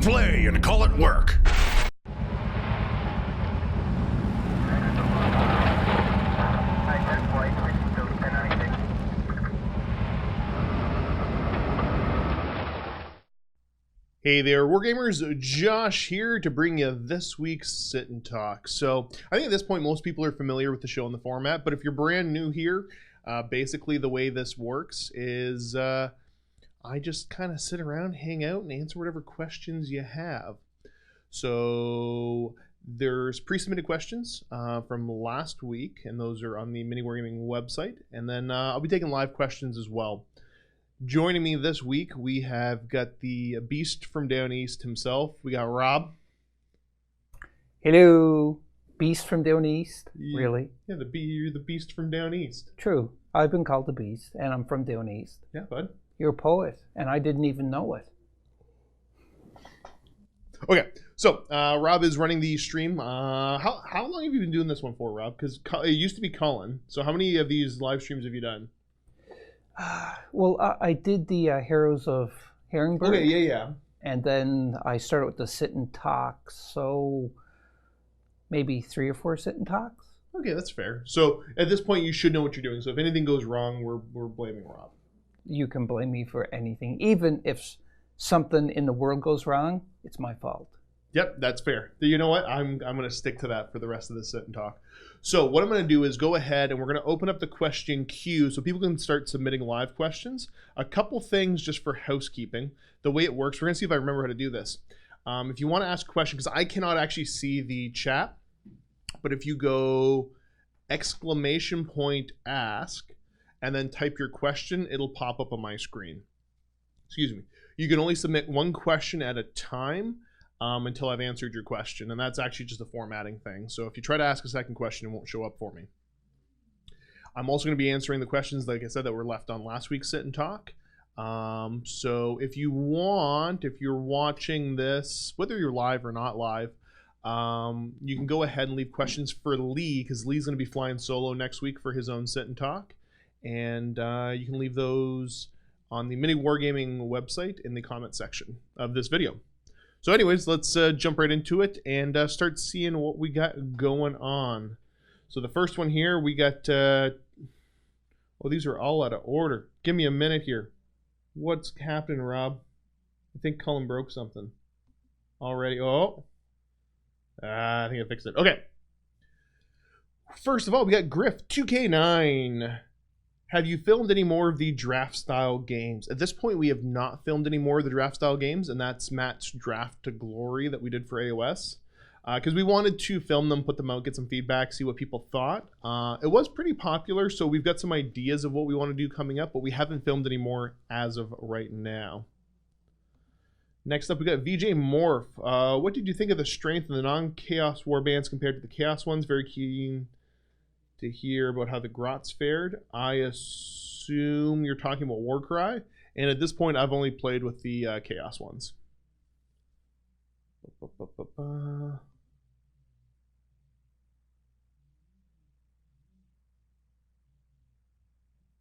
play and call it work. Hey there, Wargamers, Josh here to bring you this week's Sit and Talk. So, I think at this point most people are familiar with the show and the format, but if you're brand new here, basically the way this works is I just kind of sit around, hang out, and answer whatever questions you have. So, there's pre-submitted questions from last week, and those are on the MiniWarGaming website, and then I'll be taking live questions as well. Joining me this week, we have got the beast from down east himself. We got Rob. Hello, beast from down east. Yeah, really? Yeah, you're the beast from down east. True. I've been called the beast, and I'm from down east. Yeah, bud. You're a poet, and I didn't even know it. Okay, so Rob is running the stream. How long have you been doing this one for, Rob? Because it used to be Colin. So how many of these live streams have you done? Well, I did the Heroes of Herringbird. Okay, yeah. And then I started with the Sit and Talk, so maybe 3 or 4 Sit and Talks. Okay, that's fair. So at this point, you should know what you're doing. So if anything goes wrong, we're blaming Rob. You can blame me for anything. Even if something in the world goes wrong, it's my fault. Yep, that's fair. You know what? I'm going to stick to that for the rest of the Sit and Talk. So what I'm going to do is go ahead and we're going to open up the question queue so people can start submitting live questions. A couple things just for housekeeping. The way it works, we're going to see if I remember how to do this. If you want to ask a question, because I cannot actually see the chat, but if you go ! ask and then type your question, it'll pop up on my screen. Excuse me. You can only submit one question at a time. Until I've answered your question, and that's actually just a formatting thing. So if you try to ask a second question, it won't show up for me. I'm also going to be answering the questions, like I said, that were left on last week's Sit and Talk. So if you want, if you're watching this, whether you're live or not live, you can go ahead and leave questions for Lee, because Lee's going to be flying solo next week for his own Sit and Talk. And you can leave those on the MiniWarGaming website in the comment section of this video. So anyways, let's jump right into it and start seeing what we got going on. So the first one here, we got, oh, these are all out of order. Give me a minute here. What's happening, Rob? I think Cullen broke something already. Oh, I think I fixed it. Okay. First of all, we got Griff 2K9. Have you filmed any more of the draft style games? At this point, we have not filmed any more of the draft style games, and that's Matt's Draft to Glory that we did for AOS. Because we wanted to film them, put them out, get some feedback, see what people thought. It was pretty popular, so we've got some ideas of what we want to do coming up, but we haven't filmed any more as of right now. Next up, we got VJ Morph. What did you think of the strength of the non-Chaos warbands compared to the Chaos ones? Very keen to hear about how the Grots fared. I assume you're talking about Warcry, and at this point I've only played with the Chaos ones. Well,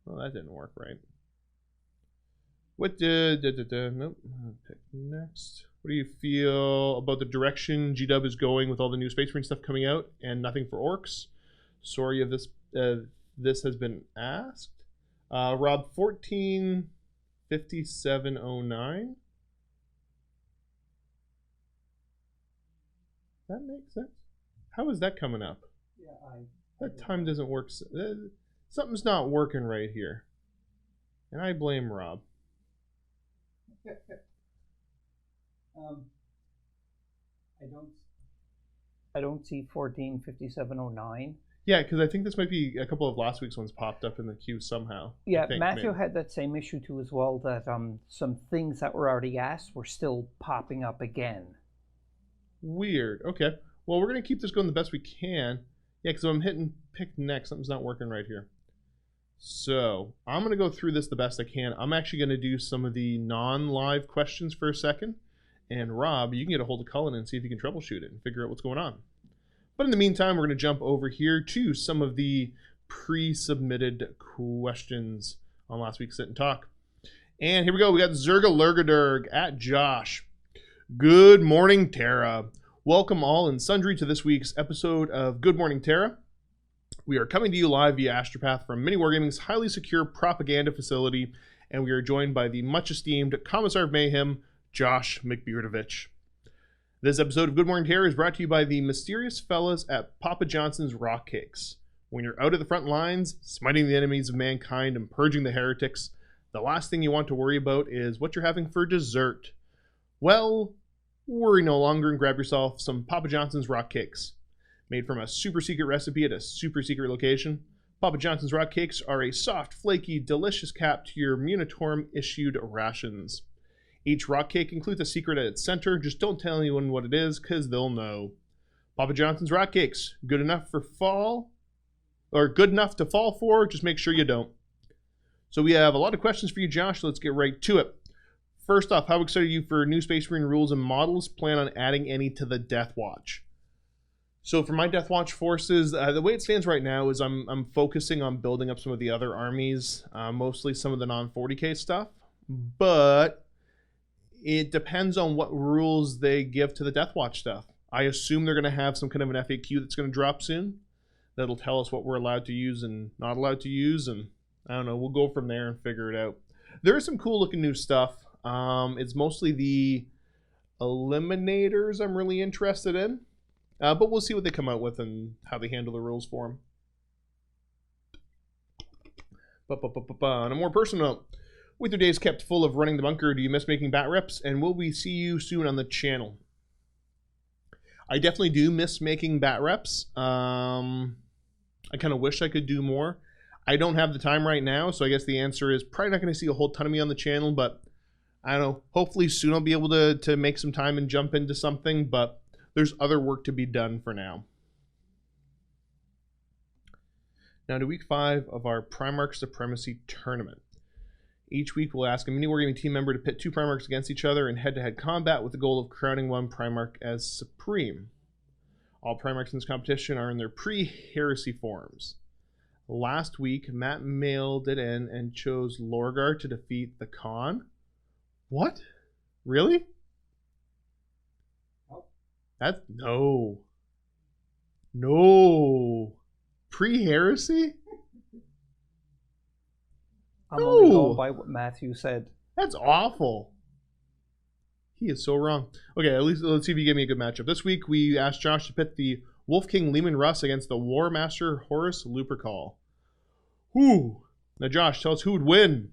that didn't work right. What nope. Pick next. What do you feel about the direction GW is going with all the new Space Marine stuff coming out and nothing for Orcs? Sorry if this has been asked. Rob 145709. That makes sense. How is that coming up? Yeah, that time doesn't work. Something's not working right here, and I blame Rob. I don't see 145709. Yeah, because I think this might be a couple of last week's ones popped up in the queue somehow. Yeah, Matthew had that same issue too as well, that some things that were already asked were still popping up again. Weird. Okay. Well, we're going to keep this going the best we can. Yeah, because I'm hitting pick next. Something's not working right here. So I'm going to go through this the best I can. I'm actually going to do some of the non-live questions for a second. And Rob, you can get a hold of Cullen and see if you can troubleshoot it and figure out what's going on. But in the meantime, we're going to jump over here to some of the pre-submitted questions on last week's Sit and Talk. And here we go. We got Zerga Lurgadurg at Josh. Good morning, Terra. Welcome all and sundry to this week's episode of Good Morning Terra. We are coming to you live via Astropath from MiniWarGaming's highly secure propaganda facility, and we are joined by the much esteemed Commissar of Mayhem, Josh McBeardovich. This episode of Good Morning Terra is brought to you by the mysterious fellas at Papa Johnson's Rock Cakes. When you're out of the front lines, smiting the enemies of mankind and purging the heretics, the last thing you want to worry about is what you're having for dessert. Well, worry no longer and grab yourself some Papa Johnson's Rock Cakes. Made from a super secret recipe at a super secret location, Papa Johnson's Rock Cakes are a soft, flaky, delicious cap to your Munitorum-issued rations. Each rock cake includes a secret at its center. Just don't tell anyone what it is, because they'll know. Papa Johnson's Rock Cakes, good enough for fall, or good enough to fall for, just make sure you don't. So we have a lot of questions for you, Josh, so let's get right to it. First off, how excited are you for new Space Marine rules and models? Plan on adding any to the Death Watch? So for my Death Watch forces, the way it stands right now is I'm focusing on building up some of the other armies, mostly some of the non-40k stuff, but it depends on what rules they give to the Death Watch stuff. I assume they're going to have some kind of an FAQ that's going to drop soon that'll tell us what we're allowed to use and not allowed to use, and I don't know, we'll go from there and figure it out. There is some cool looking new stuff. It's mostly the Eliminators I'm really interested in. But we'll see what they come out with and how they handle the rules for them. On a more personal note, with your days kept full of running the bunker, do you miss making bat reps? And will we see you soon on the channel? I definitely do miss making bat reps. I kind of wish I could do more. I don't have the time right now, so I guess the answer is probably not going to see a whole ton of me on the channel, but I don't know. Hopefully soon I'll be able to make some time and jump into something, but there's other work to be done for now. Now to week 5 of our Primarch Supremacy Tournament. Each week we'll ask a MiniWarGaming team member to pit 2 Primarchs against each other in head-to-head combat with the goal of crowning one Primarch as Supreme. All Primarchs in this competition are in their pre-heresy forms. Last week, Matt mailed it in and chose Lorgar to defeat the Khan. What? Really? That's no. Pre-heresy? I'm only going by what Matthew said. That's awful. He is so wrong. Okay, at least let's see if you give me a good matchup. This week we asked Josh to pit the Wolf King Lehman Russ against the War Master Horus Lupercal. Whew. Now Josh, tell us who would win.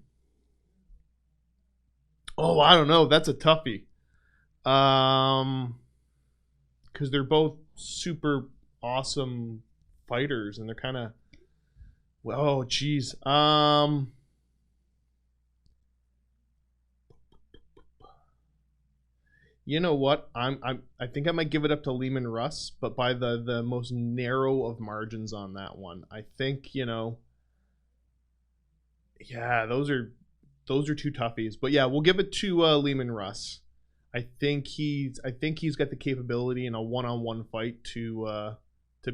Oh, I don't know. That's a toughie. Because they're both super awesome fighters, and they're kind of, well, geez. You know what? I think I might give it up to Lehman Russ, but by the most narrow of margins on that one. I think, yeah, those are two toughies. But yeah, we'll give it to Lehman Russ. I think he's got the capability in a one-on-one fight to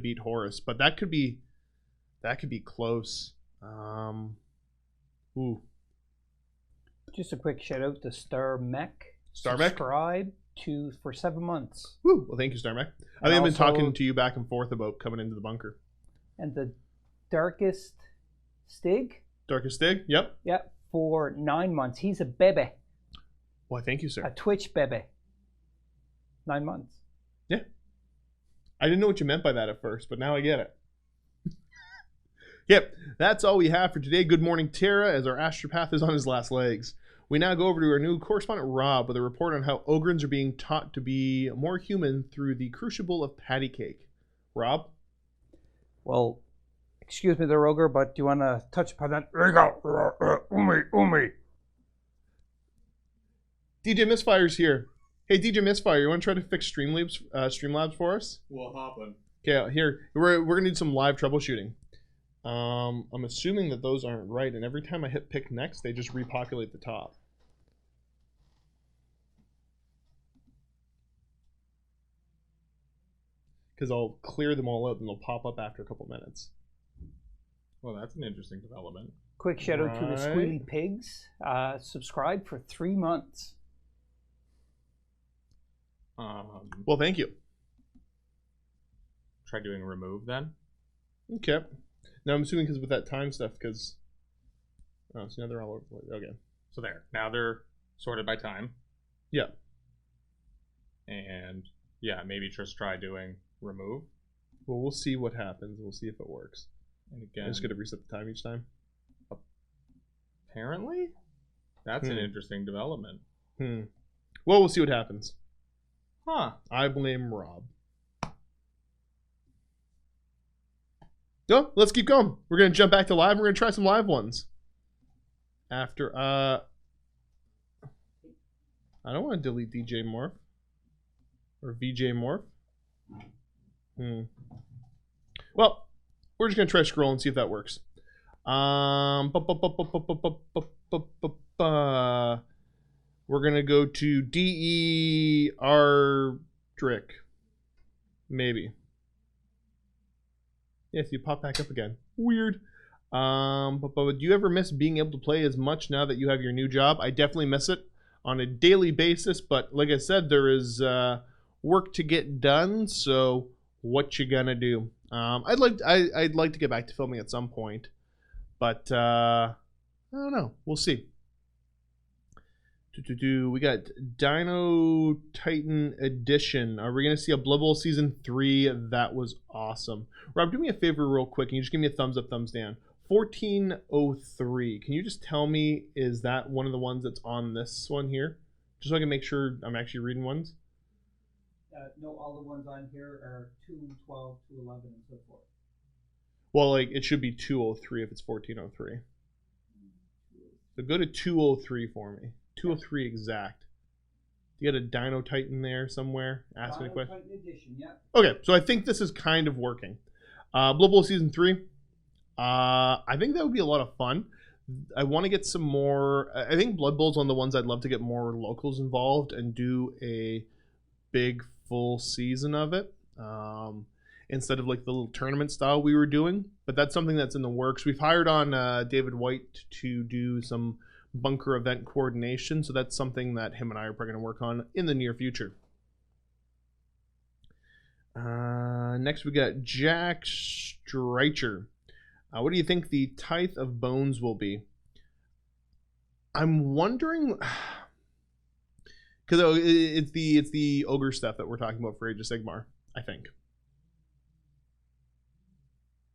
beat Horus, but that could be close. Ooh. Just a quick shout out to Star Mech. Subscribe for 7 months. Woo. Well, thank you, Star Mech. I've been talking to you back and forth about coming into the bunker. And the Darkest Stig. Darkest Stig. Yep. Yep. For 9 months. He's a baby. Why, thank you, sir. A Twitch baby. 9 months. Yeah. I didn't know what you meant by that at first, but now I get it. Yep, that's all we have for today. Good morning, Terra, as our astropath is on his last legs. We now go over to our new correspondent, Rob, with a report on how Ogrins are being taught to be more human through the crucible of patty cake. Rob? Well, excuse me there, Ogre, but do you want to touch upon that? There you go. Umi. DJ Misfire's here. Hey, DJ Misfire, you want to try to fix Streamlabs for us? We'll hop on. Okay, here. We're going to need some live troubleshooting. I'm assuming that those aren't right, and every time I hit pick next, they just repopulate the top. Because I'll clear them all out, and they'll pop up after a couple minutes. Well, that's an interesting development. Quick shout out to the Squealy Pigs. Subscribe for 3 months. Well, thank you. Try doing remove then. Okay. Now I'm assuming because with that time stuff, because oh, so now they're all over the place. Okay. So there. Now they're sorted by time. Yeah. And yeah, maybe just try doing remove. Well, we'll see what happens. We'll see if it works. And again, I'm just gonna reset the time each time. Apparently, that's an interesting development. Well, we'll see what happens. Huh. I blame Rob. No, let's keep going. We're gonna jump back to live. We're gonna try some live ones. After I don't want to delete DJ Morph or VJ Morph. Well, we're just gonna try scroll and see if that works. We're gonna go to DER Drick. Maybe. Yes, you pop back up again. Weird. But do you ever miss being able to play as much now that you have your new job? I definitely miss it on a daily basis, but like I said, there is work to get done, so what you gonna do? I'd like to get back to filming at some point, but I don't know. We'll see. We got Dino Titan Edition. Are we going to see a Blood Bowl Season 3? That was awesome. Rob, do me a favor real quick. Can you just give me a thumbs up, thumbs down? 1403. Can you just tell me, is that one of the ones that's on this one here? Just so I can make sure I'm actually reading ones. No, all the ones on here are 212, 211, and so forth. Well, like, it should be 203 if it's 1403. So go to 203 for me. 203 exact. You got a Dino Titan there somewhere? Ask me a question. Titan Edition, yeah. Okay, so I think this is kind of working. Blood Bowl Season 3. I think that would be a lot of fun. I want to get some more. I think Blood Bowl's one of the ones I'd love to get more locals involved and do a big full season of it. Instead of like the little tournament style we were doing. But that's something that's in the works. We've hired on David White to do some bunker event coordination, so that's something that him and I are probably going to work on in the near future. Next we got Jack Streicher. What do you think the Tithe of Bones will be? I'm wondering, because it's the ogre stuff that we're talking about for Age of Sigmar, I think.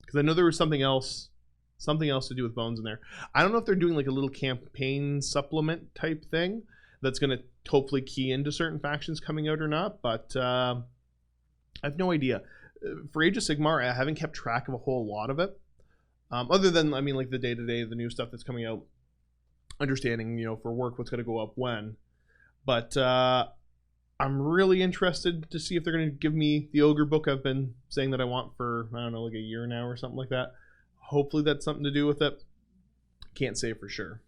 Because I know there was something else to do with Bones in there. I don't know if they're doing like a little campaign supplement type thing that's going to hopefully key into certain factions coming out or not, but I have no idea. For Age of Sigmar, I haven't kept track of a whole lot of it. Other than, I mean, like the day-to-day, the new stuff that's coming out, understanding, you know, for work, what's going to go up when. But I'm really interested to see if they're going to give me the Ogre book I've been saying that I want for, I don't know, like a year now or something like that. Hopefully that's something to do with it. Can't say for sure.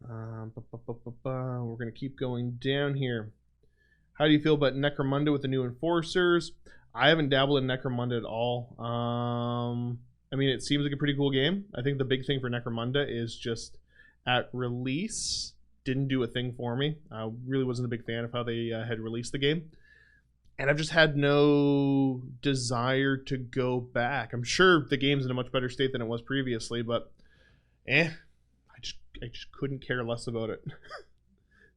We're going to keep going down here. How do you feel about Necromunda with the new enforcers? I haven't dabbled in Necromunda at all. I mean, it seems like a pretty cool game. I think the big thing for Necromunda is just at release, didn't do a thing for me. I really wasn't a big fan of how they had released the game. And I've just had no desire to go back. I'm sure the game's in a much better state than it was previously, but I just couldn't care less about it.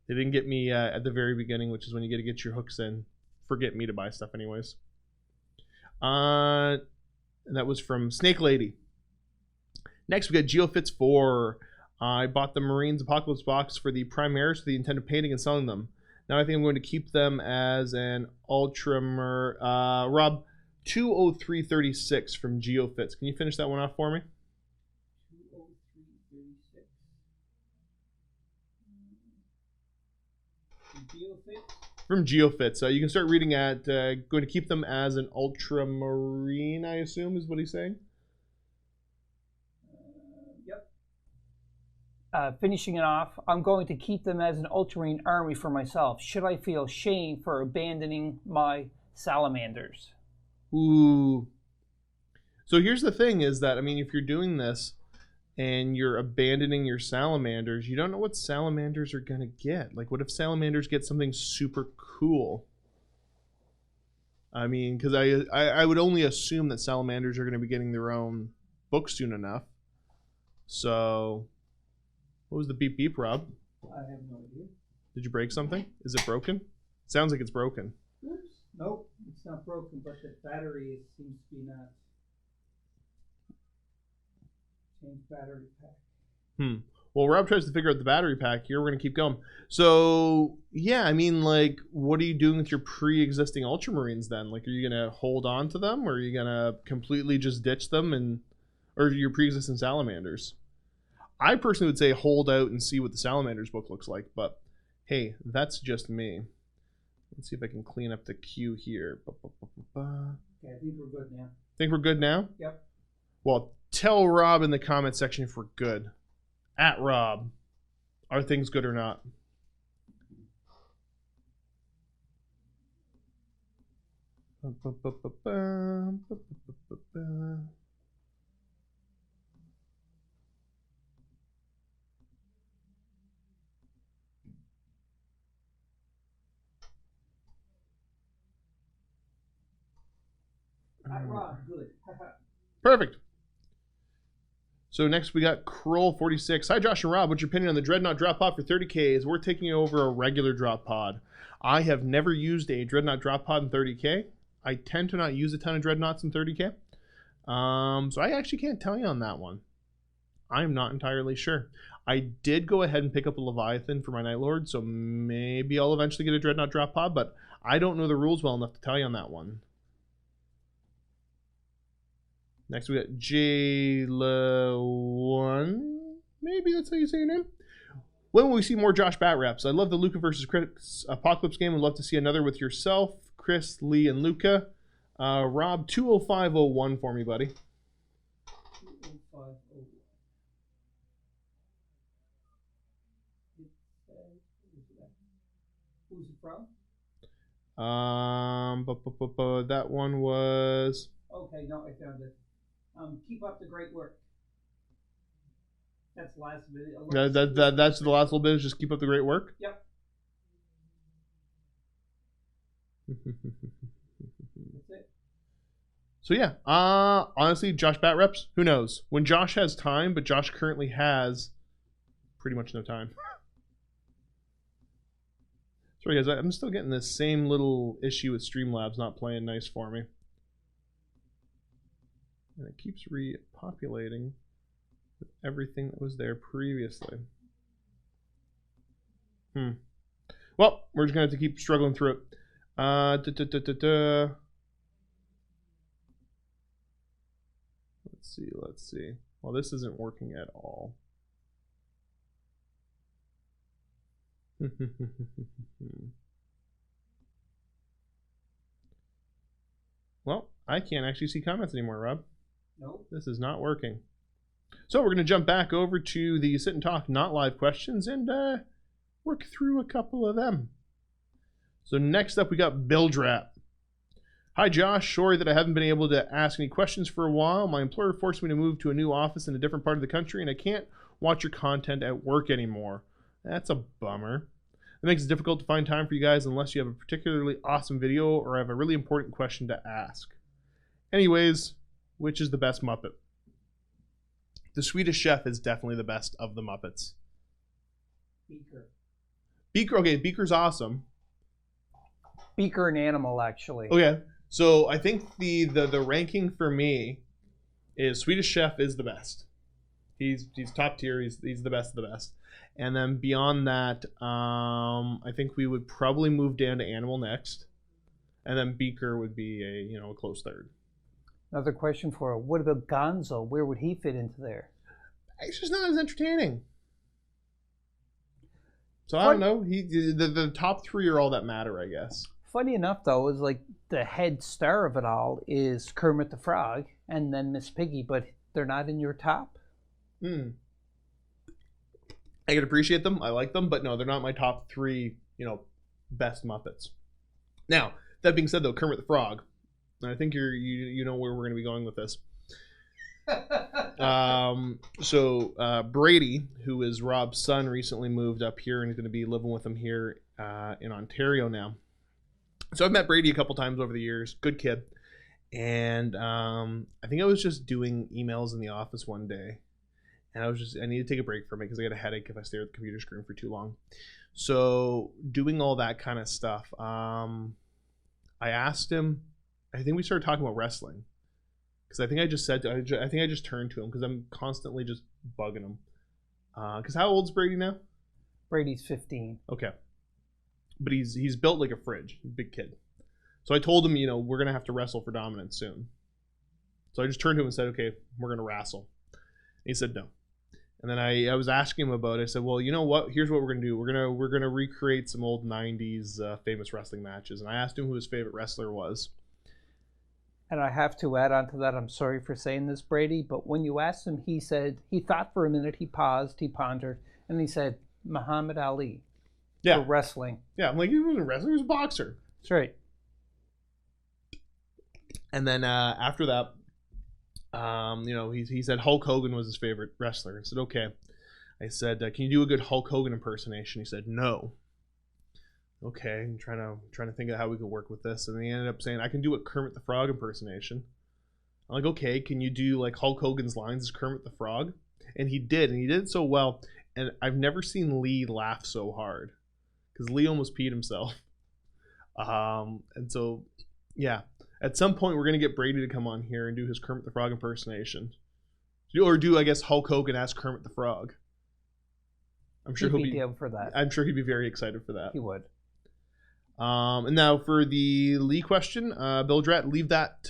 They didn't get me at the very beginning, which is when you get to get your hooks in. Forget me to buy stuff anyways. And that was from Snake Lady. Next, we got GeoFits 4. I bought the Marines Apocalypse box for the Primaris with the intent of painting and selling them. Now I think I'm going to keep them as an Ultramar. Rob, 20336 from GeoFits. Can you finish that one off for me? 20336. From GeoFits. You can start reading at, going to keep them as an Ultramarine, I assume, is what he's saying. Finishing it off, I'm going to keep them as an Ultramarine army for myself. Should I feel shame for abandoning my salamanders? Ooh. So here's the thing is that, I mean, if you're doing this, and you're abandoning your salamanders, you don't know what salamanders are going to get. Like, what if salamanders get something super cool? I mean, because I would only assume that salamanders are going to be getting their own book soon enough. So, what was the beep beep, Rob? I have no idea. Did you break something? Is it broken? Sounds like it's broken. Oops. Nope, it's not broken, but the battery seems to be not. Change battery pack. Well, Rob tries to figure out the battery pack here. We're going to keep going. So, yeah, I mean, like, what are you doing with your pre-existing Ultramarines then? Like, are you going to hold on to them, or are you going to completely just ditch them, or your pre-existing Salamanders? I personally would say hold out and see what the Salamanders book looks like, but hey, that's just me. Let's see if I can clean up the queue here. Okay, I think we're good now. Think we're good now? Yep. Well, tell Rob in the comment section if we're good. At Rob, are things good or not? Rob, good. Perfect. So next we got Kroll46. Hi Josh and Rob, what's your opinion on the Dreadnought drop pod for 30k? Is we're taking over a regular drop pod. I have never used a Dreadnought drop pod in 30k. I tend to not use a ton of Dreadnoughts in 30k. So I actually can't tell you on that one. I'm not entirely sure. I did go ahead and pick up a Leviathan for my Night Lord, so maybe I'll eventually get a Dreadnought drop pod, but I don't know the rules well enough to tell you on that one. Next, we got Jayla1. Maybe that's how you say your name. When will we see more Josh Bat reps? I love the Luca versus Chris Apocalypse game. Would love to see another with yourself, Chris, Lee, and Luca. Rob, 20501 for me, buddy. 20501. Who's it from? That one was... Okay, no, I found it. Keep up the great work. That's the last video. That's the last little bit. Is just keep up the great work. Yep. That's it. So yeah, honestly, Josh Bat reps. Who knows? When Josh has time, but Josh currently has pretty much no time. Sorry guys, I'm still getting this same little issue with Streamlabs not playing nice for me. And it keeps repopulating with everything that was there previously. Well, we're just going to have to keep struggling through it. Let's see. Well, this isn't working at all. Well, I can't actually see comments anymore, Rob. Nope. This is not working. So we're going to jump back over to the sit and talk, not live questions, and work through a couple of them. So next up, we got Bildrap. Hi, Josh. Sorry that I haven't been able to ask any questions for a while. My employer forced me to move to a new office in a different part of the country, and I can't watch your content at work anymore. That's a bummer. It makes it difficult to find time for you guys unless you have a particularly awesome video or have a really important question to ask. Anyways, which is the best Muppet? The Swedish Chef is definitely the best of the Muppets. Beaker, okay, Beaker's awesome. Beaker and Animal, actually. Okay, so I think the ranking for me is Swedish Chef is the best. He's top tier. He's the best of the best. And then beyond that, I think we would probably move down to Animal next, and then Beaker would be a close third. Another question for her. What about Gonzo? Where would he fit into there? He's just not as entertaining. So I don't know. The top three are all that matter, I guess. Funny enough, though, is like the head star of it all is Kermit the Frog and then Miss Piggy, but they're not in your top. I can appreciate them. I like them, but no, they're not my top three, best Muppets. Now, that being said, though, Kermit the Frog, and I think you know where we're going to be going with this. Brady, who is Rob's son, recently moved up here and is going to be living with him here in Ontario now. So I've met Brady a couple times over the years. Good kid. And I think I was just doing emails in the office one day. And I needed to take a break from it because I get a headache if I stare at the computer screen for too long. So doing all that kind of stuff, I asked him, I think we started talking about wrestling. Because I think I just turned to him because I'm constantly just bugging him. Because how old's Brady now? Brady's 15. Okay. But he's built like a fridge. He's a big kid. So I told him, we're going to have to wrestle for dominance soon. So I just turned to him and said, okay, we're going to wrestle. And he said no. And then I was asking him about it. I said, well, you know what? Here's what we're going to do. We're going to recreate some old 90s famous wrestling matches. And I asked him who his favorite wrestler was. And I have to add on to that, I'm sorry for saying this, Brady, but when you asked him, he said, he thought for a minute, he paused, he pondered, and he said, Muhammad Ali. Yeah. For wrestling. Yeah, I'm like, he wasn't a wrestler, he was a boxer. That's right. And then after that, he said Hulk Hogan was his favorite wrestler. I said, okay. I said, can you do a good Hulk Hogan impersonation? He said, no. Okay, I'm trying to think of how we could work with this. And he ended up saying, I can do a Kermit the Frog impersonation. I'm like, okay, can you do like Hulk Hogan's lines as Kermit the Frog? And he did it so well. And I've never seen Lee laugh so hard. Because Lee almost peed himself. And so, yeah. At some point, we're going to get Brady to come on here and do his Kermit the Frog impersonation. Or do, I guess, Hulk Hogan as Kermit the Frog. I'm sure he'll be down for that. I'm sure he'd be very excited for that. He would. And now for the Lee question, Bill Drat, leave that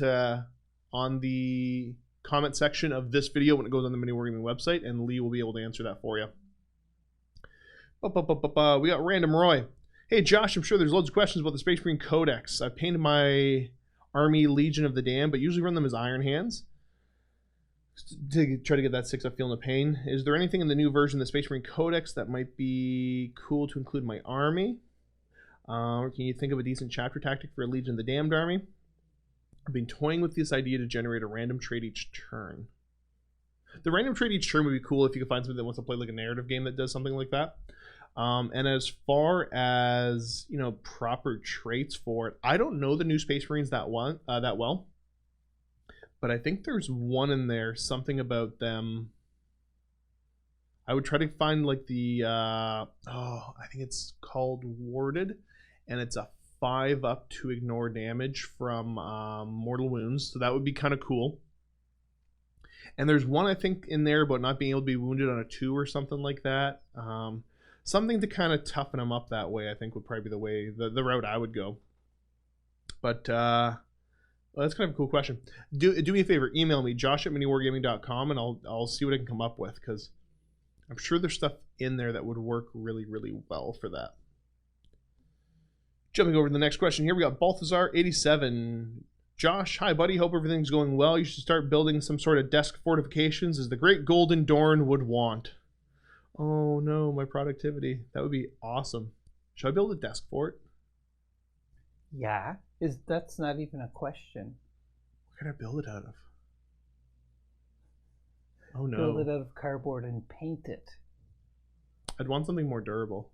on the comment section of this video when it goes on the MiniWarGaming website, and Lee will be able to answer that for you. We got Random Roy. Hey Josh, I'm sure there's loads of questions about the Space Marine Codex. I've painted my Army Legion of the Damned, but usually run them as Iron Hands to try to get that 6-up feel in the pain. Is there anything in the new version of the Space Marine Codex that might be cool to include in my army? Or can you think of a decent chapter tactic for a Legion of the Damned army? I've been toying with this idea to generate a random trait each turn. The random trait each turn would be cool if you could find something that wants to play like a narrative game that does something like that. And as far as, proper traits for it, I don't know the new Space Marines that well. But I think there's one in there, something about them. I would try to find like the, I think it's called Warded. And it's a 5-up to ignore damage from mortal wounds. So that would be kind of cool. And there's one, I think, in there about not being able to be wounded on a 2 or something like that. Something to kind of toughen them up that way, I think, would probably be the way, the route I would go. But well, that's kind of a cool question. Do me a favor, email me, josh@miniwargaming.com, and I'll see what I can come up with, because I'm sure there's stuff in there that would work really, really well for that. Jumping over to the next question here, we got Balthazar87. Josh, hi buddy, hope everything's going well. You should start building some sort of desk fortifications as the great Golden Dorn would want. Oh no, my productivity. That would be awesome. Should I build a desk fort? Yeah, that's not even a question. What can I build it out of? Oh no. Build it out of cardboard and paint it. I'd want something more durable.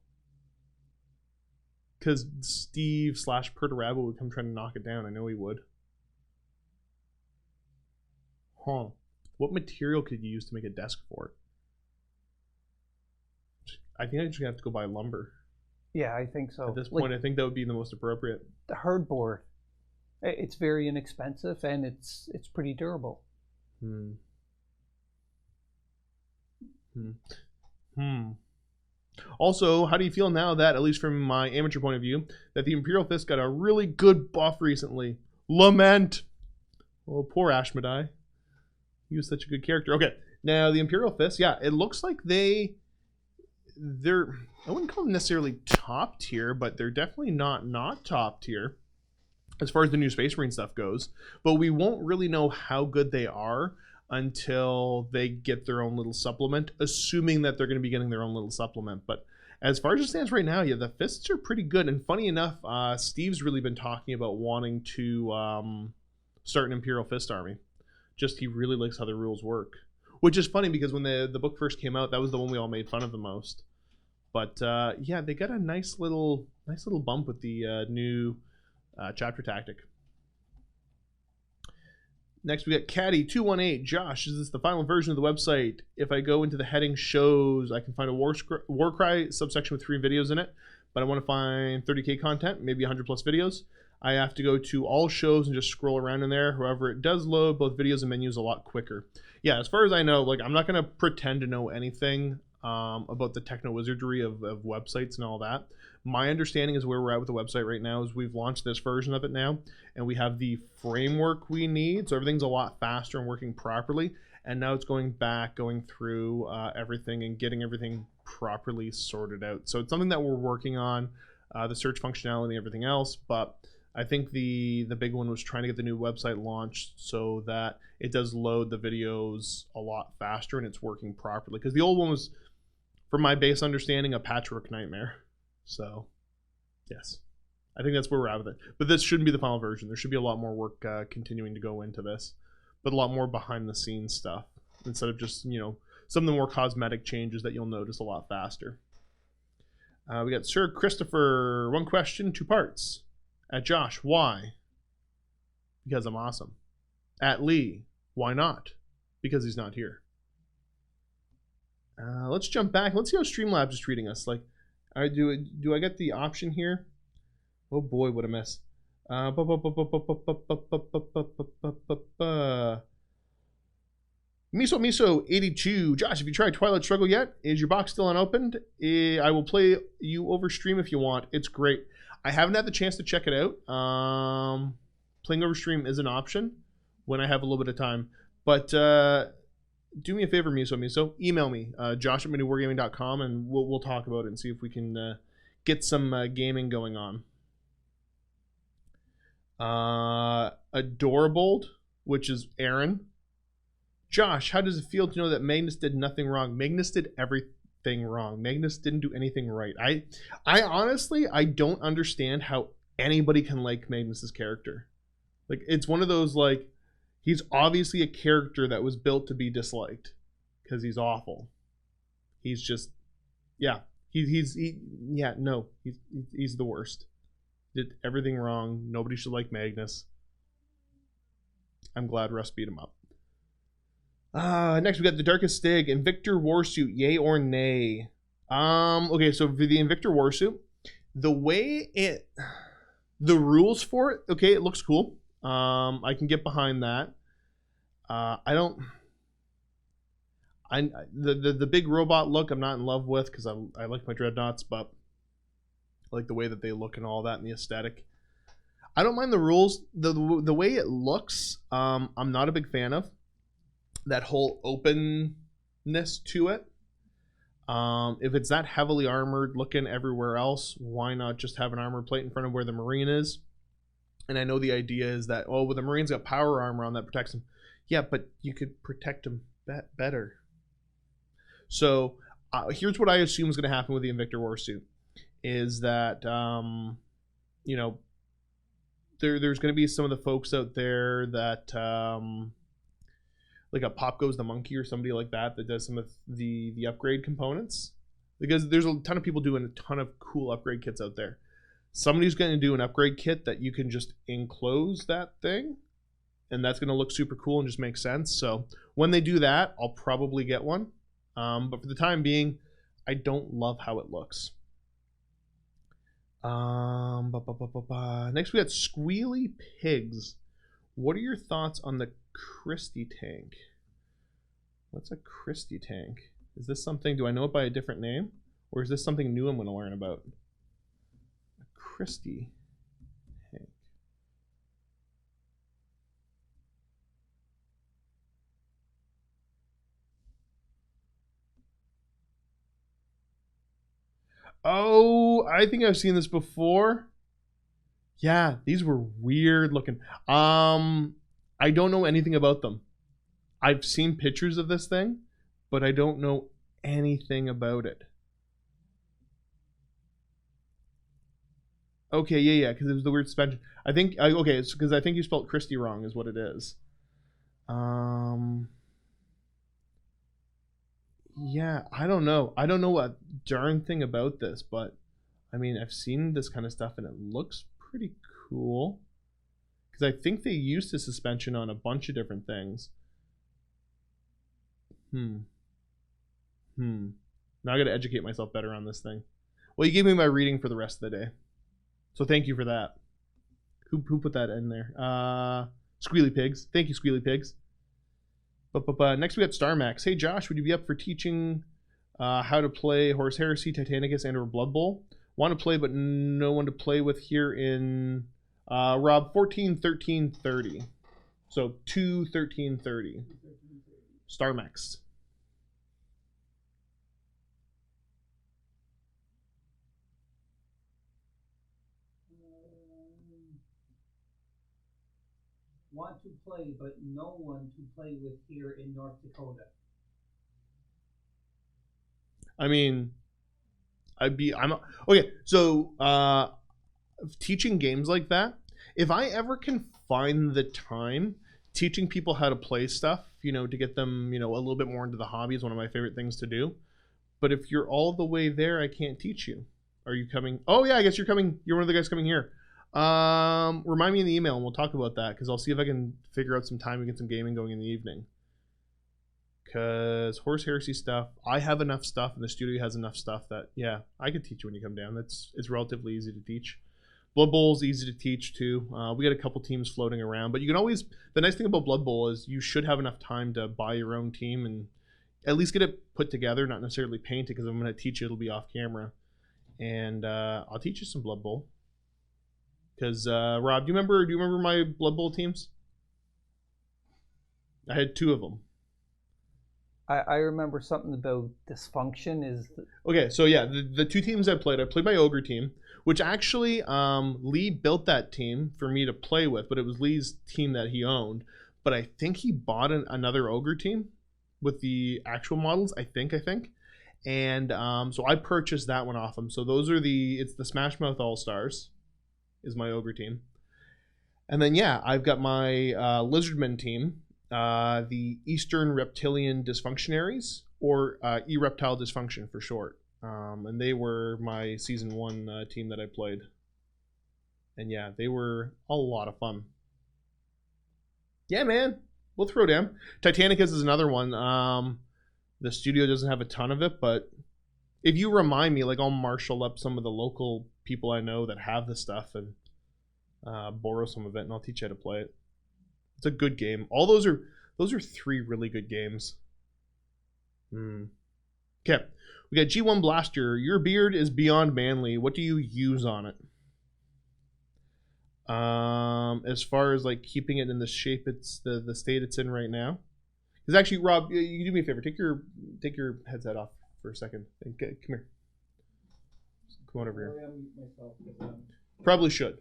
Because Steve/Perturabo would come trying to knock it down. I know he would. Huh. What material could you use to make a desk fort? I think I just have to go buy lumber. Yeah, I think so. At this point, I think that would be the most appropriate. The hardboard. It's very inexpensive and it's pretty durable. Also, how do you feel now that, at least from my amateur point of view, that the Imperial Fist got a really good buff recently? Lament! Oh, poor Ashmedai. He was such a good character. Okay, now the Imperial Fist, yeah, it looks like they're, I wouldn't call them necessarily top tier, but they're definitely not top tier as far as the new Space Marine stuff goes. But we won't really know how good they are until they get their own little supplement, assuming that they're going to be getting their own little supplement. But as far as it stands right now, yeah, the fists are pretty good. And funny enough, Steve's really been talking about wanting to start an Imperial Fist army. Just he really likes how the rules work. Which is funny because when the book first came out, that was the one we all made fun of the most. But yeah, they got a nice little bump with the new chapter tactic. Next, we got Caddy218. Josh, is this the final version of the website? If I go into the heading shows, I can find a Warcry subsection with 3 videos in it, but I want to find 30K content, maybe 100 plus videos. I have to go to all shows and just scroll around in there. However, it does load both videos and menus a lot quicker. Yeah, as far as I know, like, I'm not going to pretend to know anything about the techno wizardry of websites and all that. My understanding is where we're at with the website right now is we've launched this version of it now, and we have the framework we need, so everything's a lot faster and working properly. And now it's going through everything and getting everything properly sorted out. So it's something that we're working on, the search functionality and everything else. But I think the big one was trying to get the new website launched so that it does load the videos a lot faster and it's working properly. Because the old one was, from my base understanding, a patchwork nightmare. So, yes, I think that's where we're at with it. But this shouldn't be the final version. There should be a lot more work continuing to go into this, but a lot more behind the scenes stuff instead of just, you know, some of the more cosmetic changes that you'll notice a lot faster. We got Sir Christopher. 1 question, 2 parts. At Josh, why? Because I'm awesome. At Lee, why not? Because he's not here. Let's jump back. Let's see how Streamlabs is treating us. Like, do I get the option here? Oh boy, what a mess. Miso82. Josh, have you tried Twilight Struggle yet? Is your box still unopened? I will play you over stream if you want. It's great. I haven't had the chance to check it out. Playing over stream is an option when I have a little bit of time. But do me a favor, Miso. Email me, josh@miniwargaming.com, and we'll talk about it and see if we can get some gaming going on. Adorabold, which is Aaron. Josh, how does it feel to know that Magnus did nothing wrong? Magnus did everything wrong. Magnus didn't do anything right. I honestly, I don't understand how anybody can like Magnus's character. Like, it's one of those, like, he's obviously a character that was built to be disliked because he's awful. He's just, yeah, he's the worst. Did everything wrong. Nobody should like Magnus. I'm glad Russ beat him up. Next we got the Darkest Stig, Invictor Warsuit, yay or nay? Okay, so for the Invictor Warsuit, the rules for it, okay, it looks cool. I can get behind that. The big robot look I'm not in love with because I like my dreadnoughts, but I like the way that they look and all that and the aesthetic. I don't mind the rules. The way it looks, I'm not a big fan of. That whole openness to it. If it's that heavily armored looking everywhere else, why not just have an armor plate in front of where the Marine is? And I know the idea is that, oh, well, the Marine's got power armor on that protects him. Yeah, but you could protect him better. So here's what I assume is going to happen with the Invictor Warsuit. Is that, you know, there's going to be some of the folks out there that... like a Pop Goes the Monkey or somebody like that does some of the upgrade components. Because there's a ton of people doing a ton of cool upgrade kits out there. Somebody's going to do an upgrade kit that you can just enclose that thing. And that's going to look super cool and just make sense. So when they do that, I'll probably get one. But for the time being, I don't love how it looks. Next we got Squealy Pigs. What are your thoughts on the Christie tank? What's a Christie tank? Is this something, do I know it by a different name? Or is this something new I'm going to learn about? A Christie tank. Oh, I think I've seen this before. Yeah, these were weird looking. I don't know anything about them. I've seen pictures of this thing, but I don't know anything about it. Okay, yeah, because it was the weird suspension. I think, okay, it's because I think you spelled Christie wrong is what it is. Yeah, I don't know. I don't know a darn thing about this, but I mean, I've seen this kind of stuff and it looks pretty cool. Because I think they used the suspension on a bunch of different things. Now I got to educate myself better on this thing. Well, you gave me my reading for the rest of the day, so thank you for that. Who put that in there? Squealy Pigs. Thank you, Squealy Pigs. But next we got Starmax. Hey Josh, would you be up for teaching how to play Horus Heresy, Titanicus, and or Blood Bowl? Want to play, but no one to play with here in Rob 14-13-30. So 2-13-30. Starmax. Want to play, but no one to play with here in North Dakota. I mean, okay. So teaching games like that, if I ever can find the time, teaching people how to play stuff, to get them, a little bit more into the hobby is one of my favorite things to do. But if you're all the way there, I can't teach you. Are you coming? Oh yeah, I guess you're coming. You're one of the guys coming here. Remind me in the email and we'll talk about that, because I'll see if I can figure out some time and get some gaming going in the evening. Because Horus Heresy stuff, I have enough stuff and the studio has enough stuff that, yeah, I could teach you when you come down. It's relatively easy to teach. Blood Bowl's easy to teach too. We got a couple teams floating around, but you can always, the nice thing about Blood Bowl is you should have enough time to buy your own team and at least get it put together, not necessarily paint it, because I'm going to teach you, it'll be off camera. And I'll teach you some Blood Bowl. Because Rob, do you remember my Blood Bowl teams? I had 2 of them. I remember something about dysfunction. Okay, so yeah, the 2 teams I played my Ogre team, which actually Lee built that team for me to play with, but it was Lee's team that he owned. But I think he bought another Ogre team with the actual models, I think. And so I purchased that one off him. So those are it's the Smash Mouth All-Stars is my Ogre team. And then yeah, I've got my Lizardman team, the Eastern Reptilian Dysfunctionaries, or E-Reptile Dysfunction for short. And they were my Season 1 team that I played. And yeah, they were a lot of fun. Yeah, man, we'll throw down. Titanicus is another one. The studio doesn't have a ton of it, but if you remind me, like, I'll marshal up some of the local people I know that have the stuff and borrow some of it, and I'll teach you how to play it. It's a good game. All those are 3 really good games. Okay, we got G1 Blaster. Your beard is beyond manly. What do you use on it? As far as like keeping it in the shape it's the state it's in right now. Because actually, Rob, you do me a favor. Take your headset off for a second. Okay, come here. Come on over here. Probably should.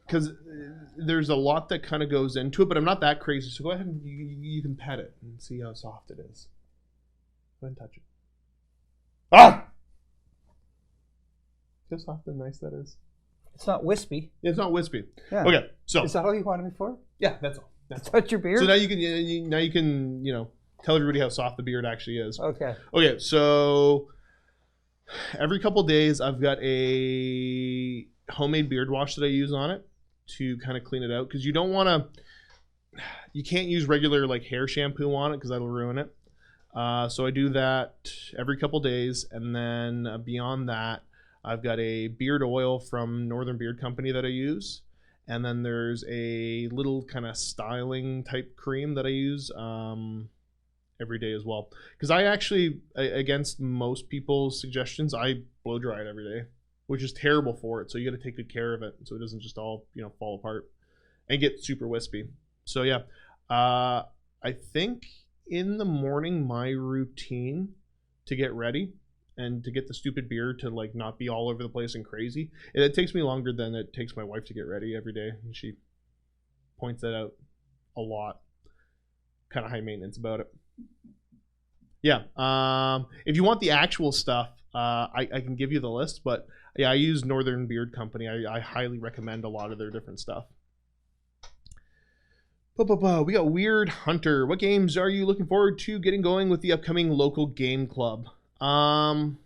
Because there's a lot that kind of goes into it, but I'm not that crazy. So go ahead and you can pet it and see how soft it is. Go ahead and touch it. Ah! See how soft and nice that is. It's not wispy. Yeah, it's not wispy. Yeah. Okay, so is that all you wanted me for? Yeah, that's all. Touch your beard. So now you can tell everybody how soft the beard actually is. Okay. Okay, so every couple days I've got a homemade beard wash that I use on it to kind of clean it out, because you can't use regular like hair shampoo on it because that'll ruin it. So I do that every couple days, and then beyond that, I've got a beard oil from Northern Beard Company that I use. And then there's a little kind of styling type cream that I use every day as well. Because I actually, against most people's suggestions, I blow dry it every day, which is terrible for it. So you got to take good care of it so it doesn't just all fall apart and get super wispy. So yeah, I think in the morning my routine to get ready and to get the stupid beard to like not be all over the place and crazy. It takes me longer than it takes my wife to get ready every day. And she points that out a lot. Kind of high maintenance about it. Yeah. If you want the actual stuff, I can give you the list, but yeah, I use Northern Beard Company. I highly recommend a lot of their different stuff. We got Weird Hunter. What games are you looking forward to getting going with the upcoming local game club? Oh,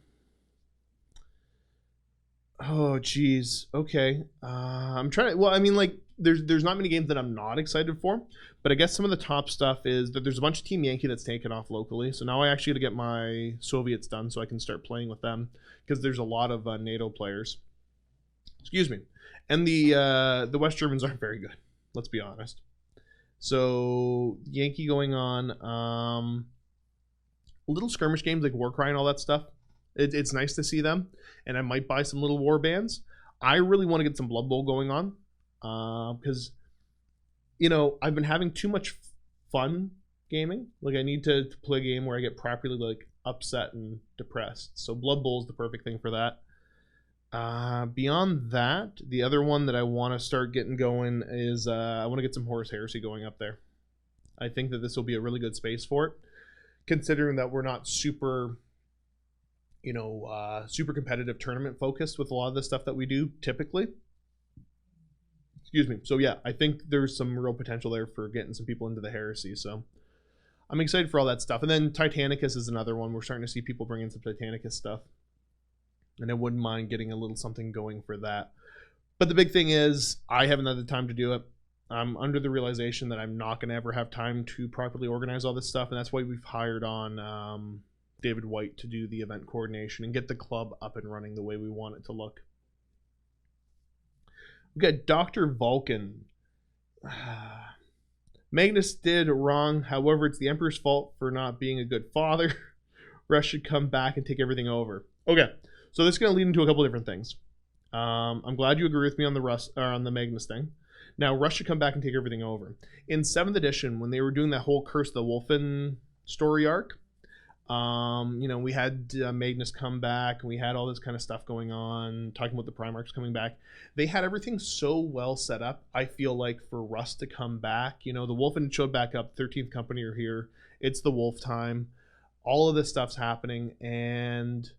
geez. Okay. I'm trying to. Well, I mean, like, there's not many games that I'm not excited for, but I guess some of the top stuff is that there's a bunch of Team Yankee that's taken off locally. So now I actually got to get my Soviets done so I can start playing with them because there's a lot of NATO players. Excuse me. And the West Germans aren't very good. Let's be honest. So Yankee going on. Little skirmish games like Warcry and all that stuff. It's nice to see them, and I might buy some little war bands. I really want to get some Blood Bowl going on, because, you know, I've been having too much fun gaming. Like, I need to play a game where I get properly, like, upset and depressed. So Blood Bowl is the perfect thing for that. Beyond that, the other one that I want to start getting going is I want to get some Horus Heresy going up there. I think that this will be a really good space for it, considering that we're not super... super competitive tournament focused with a lot of the stuff that we do typically. Excuse me. So yeah, I think there's some real potential there for getting some people into the heresy. So I'm excited for all that stuff. And then Titanicus is another one. We're starting to see people bring in some Titanicus stuff. And I wouldn't mind getting a little something going for that. But the big thing is I haven't had the time to do it. I'm under the realization that I'm not going to ever have time to properly organize all this stuff. And that's why we've hired on... David White to do the event coordination and get the club up and running the way we want it to look. We got Dr. Vulcan. Magnus did wrong. However, it's the Emperor's fault for not being a good father. Russ should come back and take everything over. Okay, so this is going to lead into a couple different things. I'm glad you agree with me on the Magnus thing. Now, Russ should come back and take everything over. In 7th edition, when they were doing that whole Curse of the Wolfen story arc, we had Magnus come back, and we had all this kind of stuff going on, talking about the Primarchs coming back. They had everything so well set up, I feel like, for Russ to come back. You know, the Wolfen showed back up, 13th Company are here, it's the Wolf time, all of this stuff's happening, and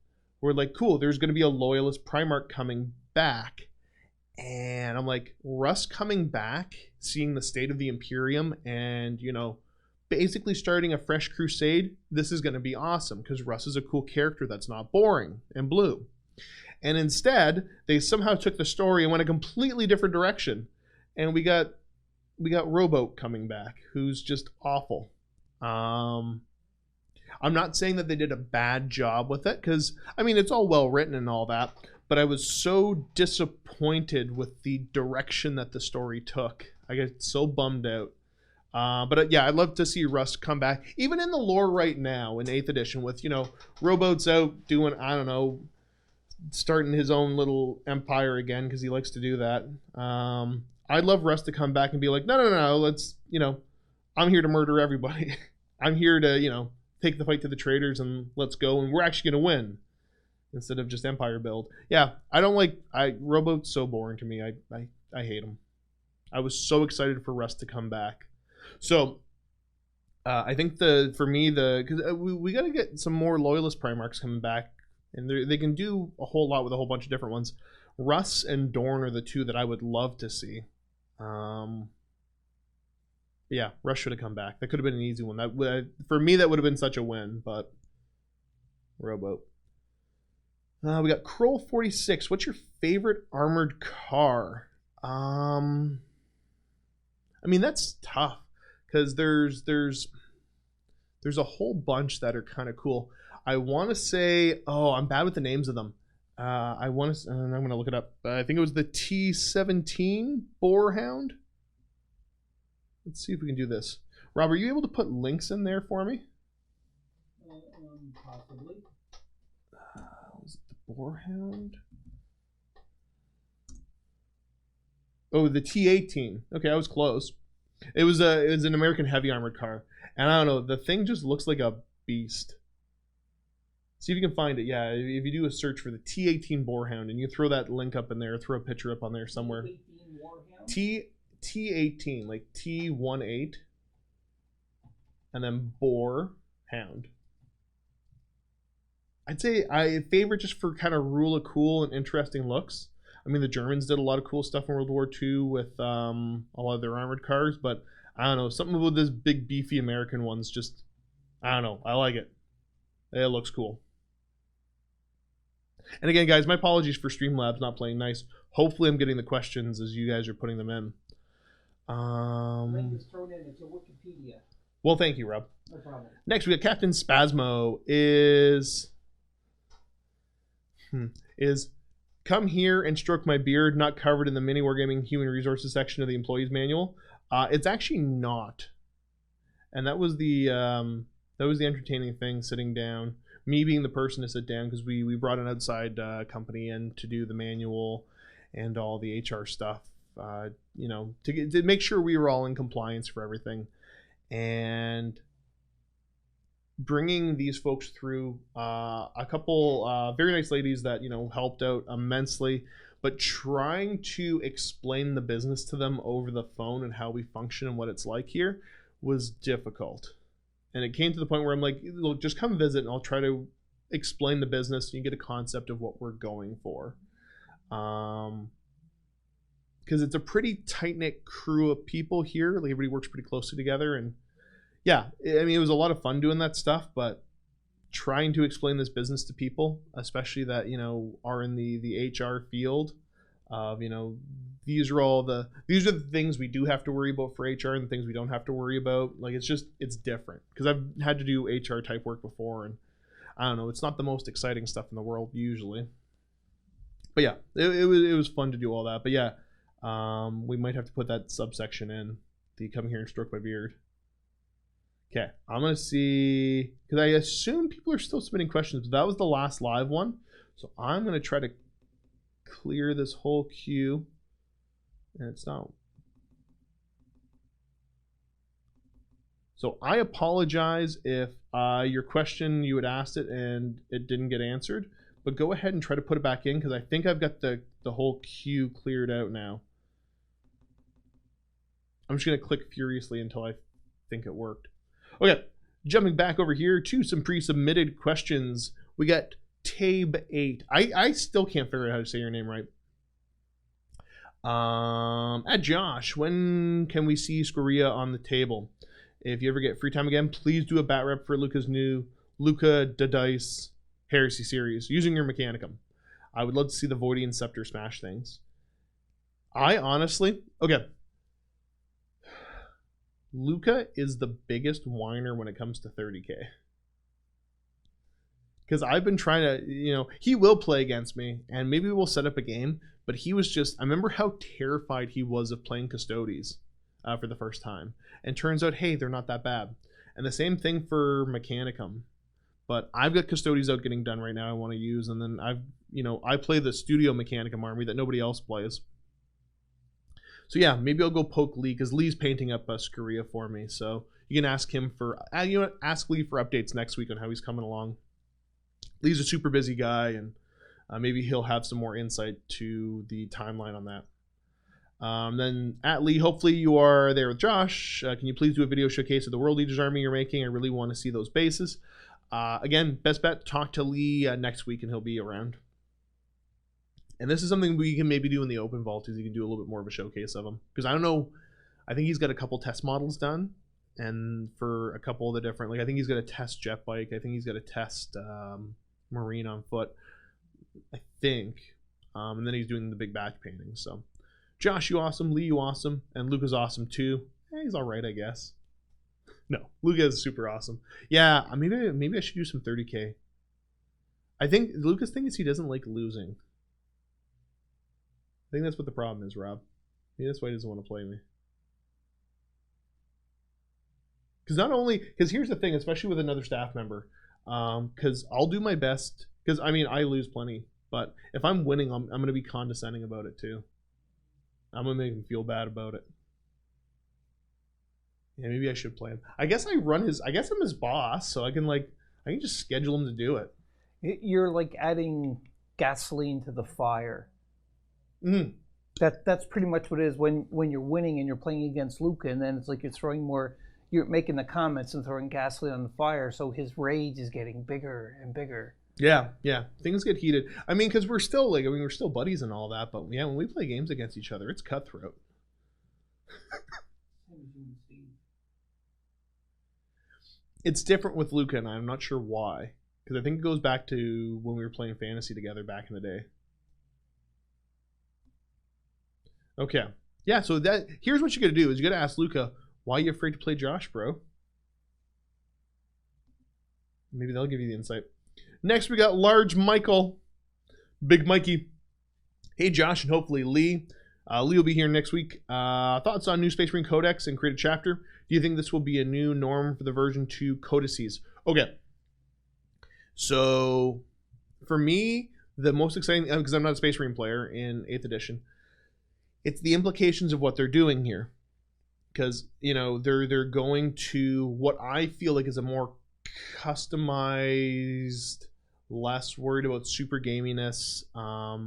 we're like, cool, there's going to be a Loyalist Primarch coming back. And I'm like, Russ coming back, seeing the state of the Imperium, and, basically starting a fresh crusade, this is going to be awesome because Russ is a cool character that's not boring and blue. And instead, they somehow took the story and went a completely different direction. And we got Rowboat coming back, who's just awful. I'm not saying that they did a bad job with it because, it's all well written and all that, but I was so disappointed with the direction that the story took. I get so bummed out. But I'd love to see Russ come back, even in the lore right now in 8th edition with, Rowboat's out doing, starting his own little empire again because he likes to do that. I'd love Russ to come back and be like, no, let's, I'm here to murder everybody. I'm here to, take the fight to the traitors and let's go, and we're actually going to win instead of just empire build. Yeah, Rowboat's so boring to me. I hate him. I was so excited for Russ to come back. So, I think because we got to get some more Loyalist Primarchs coming back, and they can do a whole lot with a whole bunch of different ones. Russ and Dorn are the two that I would love to see. Yeah, Russ should have come back. That could have been an easy one. For me, that would have been such a win, but Rowboat. We got Kroll 46. What's your favorite armored car? That's tough. Because there's a whole bunch that are kind of cool. I want to say, I'm bad with the names of them. I'm going to look it up. I think it was the T-17 Boarhound. Let's see if we can do this. Rob, are you able to put links in there for me? Possibly. Was it the Boarhound? Oh, the T-18. Okay, I was close. It was an American heavy armored car, and I don't know, the thing just looks like a beast. See if you can find it. Yeah, if you do a search for the T-18 Boarhound and you throw that link up in there, throw a picture up on there somewhere. T-18, like T-18, and then Boarhound. I'd say I favor just for kind of rule of cool and interesting looks. The Germans did a lot of cool stuff in World War II with a lot of their armored cars, but I don't know, something with this big beefy American one's just, I don't know, I like it. It looks cool. And again, guys, my apologies for Streamlabs not playing nice. Hopefully I'm getting the questions as you guys are putting them in. Thrown in. It's a Wikipedia. Well, thank you, Rob. No problem. Next, we got Captain Spasmo is come here and stroke my beard, not covered in the MiniWarGaming Human Resources section of the Employees Manual. It's actually not. And that was the entertaining thing, sitting down. Me being the person to sit down, because we brought an outside company in to do the manual and all the HR stuff, you know, to make sure we were all in compliance for everything. And bringing these folks through, a couple very nice ladies that, you know, helped out immensely, but trying to explain the business to them over the phone and how we function and what it's like here was difficult. And it came to the point where I'm like, look, just come visit and I'll try to explain the business so you get a concept of what we're going for. Because it's a pretty tight-knit crew of people here. Like, everybody works pretty closely together. And yeah, I mean, it was a lot of fun doing that stuff, but trying to explain this business to people, especially that, you know, are in the HR field of, you know, these are the things we do have to worry about for HR and the things we don't have to worry about. Like, it's different because I've had to do HR type work before, and I don't know, it's not the most exciting stuff in the world usually. But yeah, it was fun to do all that. But yeah, we might have to put that subsection in, the come here and stroke my beard. Okay, I'm gonna see, because I assume people are still submitting questions, but that was the last live one. So I'm gonna try to clear this whole queue. And it's not. So I apologize if your question, you had asked it and it didn't get answered, but go ahead and try to put it back in, because I think I've got the whole queue cleared out now. I'm just going to click furiously until I think it worked. Okay, jumping back over here to some pre-submitted questions. We got Tabe8. I still can't figure out how to say your name right. At Josh, when can we see Scoria on the table? If you ever get free time again, please do a bat rep for Luca's new Luca da Dice Heresy series using your Mechanicum. I would love to see the Voidian Scepter smash things. I honestly, okay, Luca is the biggest whiner when it comes to 30k. Because I've been trying to, you know, he will play against me, and maybe we'll set up a game, but he was just, I remember how terrified he was of playing Custodes for the first time. And turns out, hey, they're not that bad. And the same thing for Mechanicum. But I've got Custodes out getting done right now I want to use, and then I play the Studio Mechanicum army that nobody else plays. So yeah, maybe I'll go poke Lee, because Lee's painting up Scoria for me. So you can ask him for, ask Lee for updates next week on how he's coming along. Lee's a super busy guy, and maybe he'll have some more insight to the timeline on that. Then at Lee, hopefully you are there with Josh. Can you please do a video showcase of the World Leaders army you're making? I really want to see those bases. Again, best bet, talk to Lee next week and he'll be around. And this is something we can maybe do in the open vault, is you can do a little bit more of a showcase of them. Because I don't know, I think he's got a couple test models done. And for a couple of the different, like I think he's got a test jet bike. I think he's got a test Marine on foot. I think. And then he's doing the big back painting. So Josh, you awesome. Lee, you awesome. And Luca's awesome too. He's all right, I guess. No, Luca is super awesome. Yeah, maybe I should do some 30k. I think Luca's thing is he doesn't like losing. I think that's what the problem is, Rob. Maybe that's why he doesn't want to play me. Because here's the thing, especially with another staff member, because I'll do my best, because I lose plenty, but if I'm winning, I'm going to be condescending about it too. I'm going to make him feel bad about it. Yeah, maybe I should play him. I guess I'm his boss, so I can just schedule him to do it. You're like adding gasoline to the fire. Mm. That's pretty much what it is when you're winning and you're playing against Luca, and then it's like you're making the comments and throwing gasoline on the fire, so his rage is getting bigger and bigger. Yeah, things get heated. because we're still we're still buddies and all that, but yeah, when we play games against each other, it's cutthroat. It's different with Luca and I. I'm not sure why. Because I think it goes back to when we were playing fantasy together back in the day. Okay. Yeah, so here's what you gotta do is you gotta ask Luca, why are you afraid to play Josh, bro? Maybe they'll give you the insight. Next we got Large Michael. Big Mikey. Hey Josh and hopefully Lee. Lee will be here next week. Thoughts on new Space Marine Codex and create a chapter? Do you think this will be a new norm for the version 2 codices? Okay. So, for me, the most exciting, because I'm not a Space Marine player in 8th edition, it's the implications of what they're doing here. Because, you know, they're going to what I feel like is a more customized, less worried about super gaminess,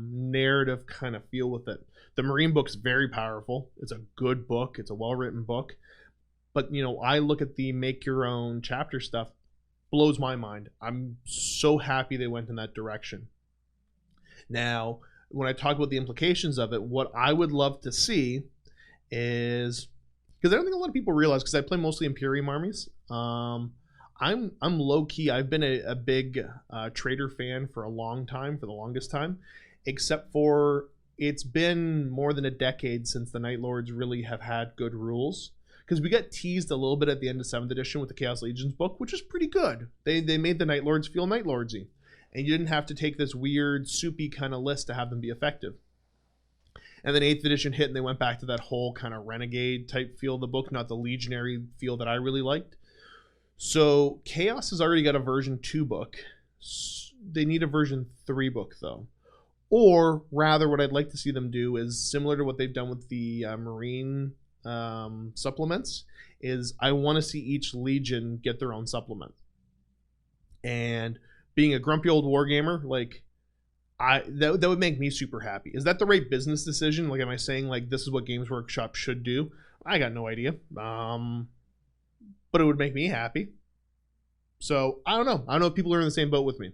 narrative kind of feel with it. The Marine book's very powerful. It's a good book. It's a well-written book. But, you know, I look at the make your own chapter stuff, blows my mind. I'm so happy they went in that direction. Now, when I talk about the implications of it, what I would love to see is, because I don't think a lot of people realize, because I play mostly Imperium armies, I'm low-key. I've been a big Trader fan for a long time, for the longest time, except for it's been more than a decade since the Night Lords really have had good rules. Because we got teased a little bit at the end of 7th edition with the Chaos Legions book, which is pretty good. They made the Night Lords feel Night Lordsy. And you didn't have to take this weird, soupy kind of list to have them be effective. And then 8th edition hit, and they went back to that whole kind of renegade type feel of the book, not the legionary feel that I really liked. So Chaos has already got a version 2 book. They need a version 3 book, though. Or rather, what I'd like to see them do is similar to what they've done with the Marine supplements, is I want to see each legion get their own supplement. And being a grumpy old wargamer, like, that would make me super happy. Is that the right business decision? Like, am I saying, like, this is what Games Workshop should do? I got no idea. But it would make me happy. So, I don't know. I don't know if people are in the same boat with me.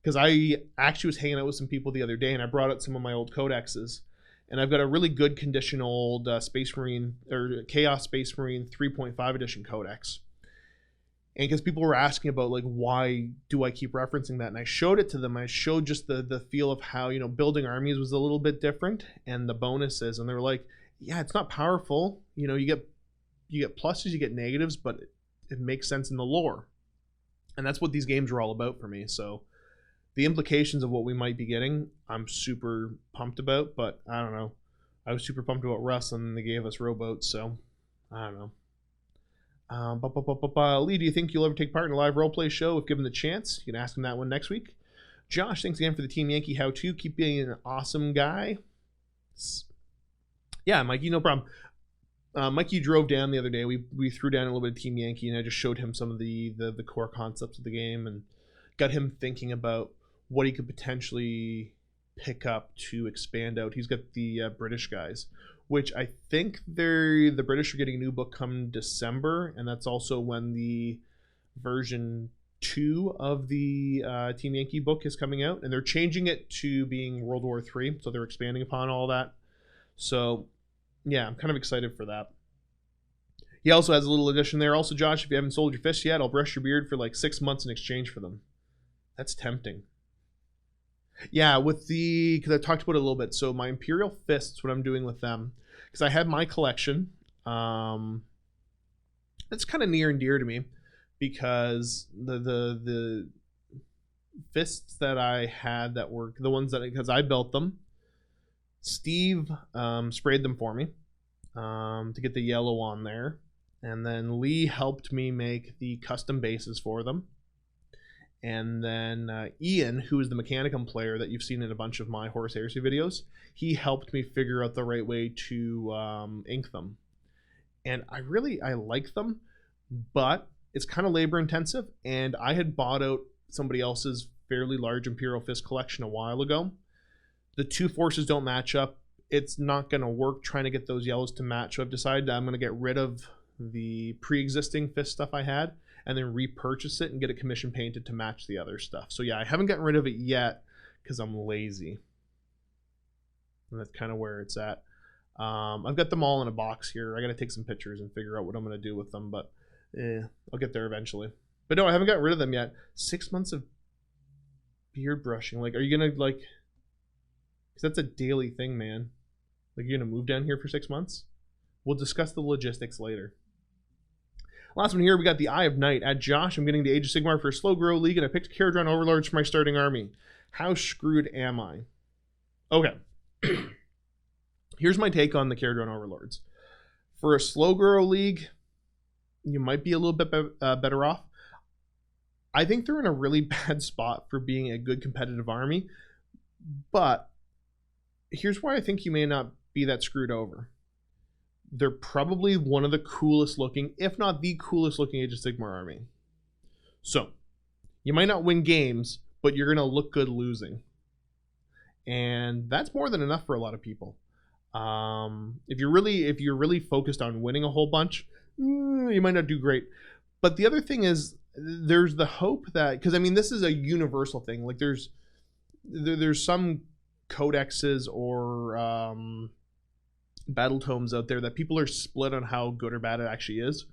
Because I actually was hanging out with some people the other day, and I brought out some of my old codexes. And I've got a really good condition old Space Marine, or Chaos Space Marine 3.5 edition codex. And because people were asking about, like, why do I keep referencing that? And I showed it to them. I showed just the feel of how, you know, building armies was a little bit different, and the bonuses. And they were like, yeah, it's not powerful. You know, you get pluses, you get negatives, but it makes sense in the lore. And that's what these games are all about for me. So the implications of what we might be getting, I'm super pumped about. But I don't know. I was super pumped about Russ, and they gave us rowboats, so I don't know. Lee, do you think you'll ever take part in a live roleplay show if given the chance? You can ask him that one next week. Josh, thanks again for the Team Yankee how-to. Keep being an awesome guy. Yeah, Mikey, no problem. Mikey drove down the other day. We threw down a little bit of Team Yankee, and I just showed him some of the core concepts of the game and got him thinking about what he could potentially pick up to expand out. He's got the British guys, which I think the British are getting a new book come December, and that's also when the version 2 of the Team Yankee book is coming out, and they're changing it to being World War III, so they're expanding upon all that. So yeah, I'm kind of excited for that. He also has a little addition there. Also, Josh, if you haven't sold your fists yet, I'll brush your beard for like 6 months in exchange for them. That's tempting. Yeah, because I talked about it a little bit. So my Imperial Fists, what I'm doing with them, because I have my collection. That's kind of near and dear to me, because the fists that I had that were the ones that, because I built them, Steve sprayed them for me to get the yellow on there, and then Lee helped me make the custom bases for them. And then Ian, who is the Mechanicum player that you've seen in a bunch of my Horus Heresy videos, he helped me figure out the right way to ink them. And I like them, but it's kind of labor intensive. And I had bought out somebody else's fairly large Imperial Fist collection a while ago. The two forces don't match up. It's not going to work trying to get those yellows to match. So I've decided I'm going to get rid of the pre-existing fist stuff I had, and then repurchase it and get it commission painted to match the other stuff. So yeah, I haven't gotten rid of it yet because I'm lazy. And that's kind of where it's at. I've got them all in a box here. I got to take some pictures and figure out what I'm going to do with them, but I'll get there eventually. But no, I haven't got rid of them yet. 6 months of beard brushing. Like, are you gonna like? Because that's a daily thing, man. Like, you're gonna move down here for 6 months? We'll discuss the logistics later. Last one here, we got the Eye of Night. At Josh, I'm getting the Age of Sigmar for a slow grow league, and I picked Caradron Overlords for my starting army. How screwed am I? Okay. Here's my take on the Caradron Overlords. For a slow grow league, you might be a little bit better off. I think they're in a really bad spot for being a good competitive army, but here's why I think you may not be that screwed over. They're probably one of the coolest looking, if not the coolest looking Age of Sigmar army. So, you might not win games, but you're going to look good losing. And that's more than enough for a lot of people. If you're really focused on winning a whole bunch, you might not do great. But the other thing is, there's the hope that, because I mean, this is a universal thing. Like, there's some codexes or battle tomes out there that people are split on how good or bad it actually is.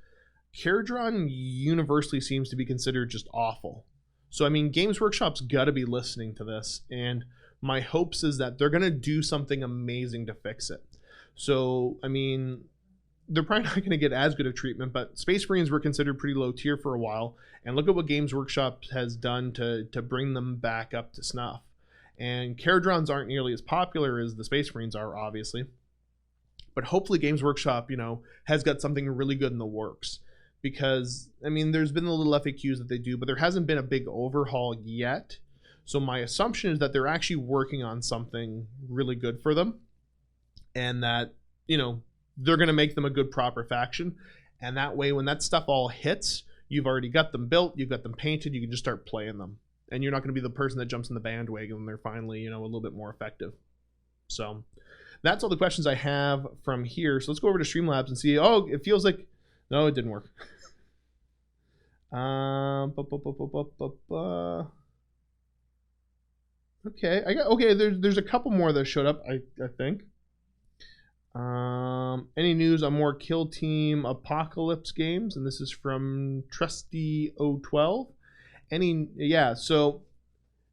Caradron universally seems to be considered just awful. So I mean, Games Workshop's got to be listening to this, and my hopes is that they're going to do something amazing to fix it. So I mean, they're probably not going to get as good of treatment, but Space Marines were considered pretty low tier for a while, and look at what Games Workshop has done to bring them back up to snuff. And Caradrons aren't nearly as popular as the Space Marines are, obviously. But hopefully Games Workshop, has got something really good in the works. Because, I mean, there's been the little FAQs that they do, but there hasn't been a big overhaul yet. So my assumption is that they're actually working on something really good for them. And that, they're going to make them a good proper faction. And that way, when that stuff all hits, you've already got them built, you've got them painted, you can just start playing them. And you're not going to be the person that jumps in the bandwagon when they're finally, a little bit more effective. So that's all the questions I have from here. So let's go over to Streamlabs and see. Oh, it feels like... No, it didn't work. Okay. There's a couple more that showed up, I think. Any news on more Kill Team Apocalypse games? And this is from Trusty012. So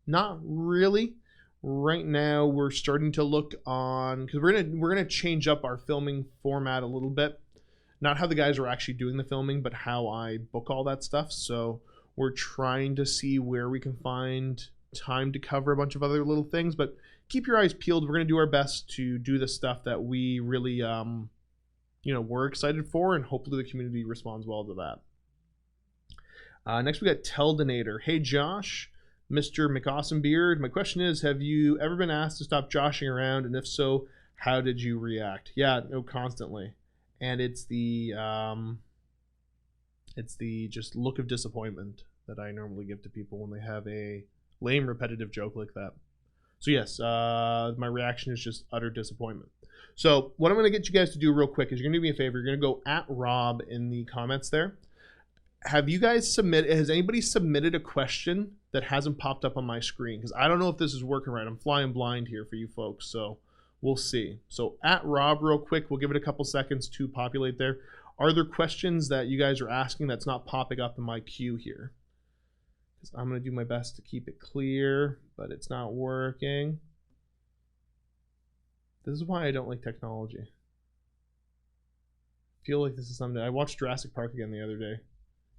not really. Right now we're starting to look on, because we're gonna change up our filming format a little bit. Not how the guys are actually doing the filming, but how I book all that stuff. So we're trying to see where we can find time to cover a bunch of other little things, but keep your eyes peeled. We're going to do our best to do the stuff that we really, we're excited for, and hopefully the community responds well to that. Next, we got Teldonator. Hey, Josh, Mr. McAwesomebeard. My question is, have you ever been asked to stop joshing around? And if so, how did you react? Yeah, no, constantly. And it's the just look of disappointment that I normally give to people when they have a lame, repetitive joke like that. So yes, my reaction is just utter disappointment. So what I'm going to get you guys to do real quick is you're going to do me a favor. You're going to go at Rob in the comments there. Have you guys has anybody submitted a question that hasn't popped up on my screen? Because I don't know if this is working right. I'm flying blind here for you folks, so we'll see. So at Rob real quick, we'll give it a couple seconds to populate there. Are there questions that you guys are asking that's not popping up in my queue here? Because I'm going to do my best to keep it clear, but it's not working. This is why I don't like technology. I feel like this is something. I watched Jurassic Park again the other day.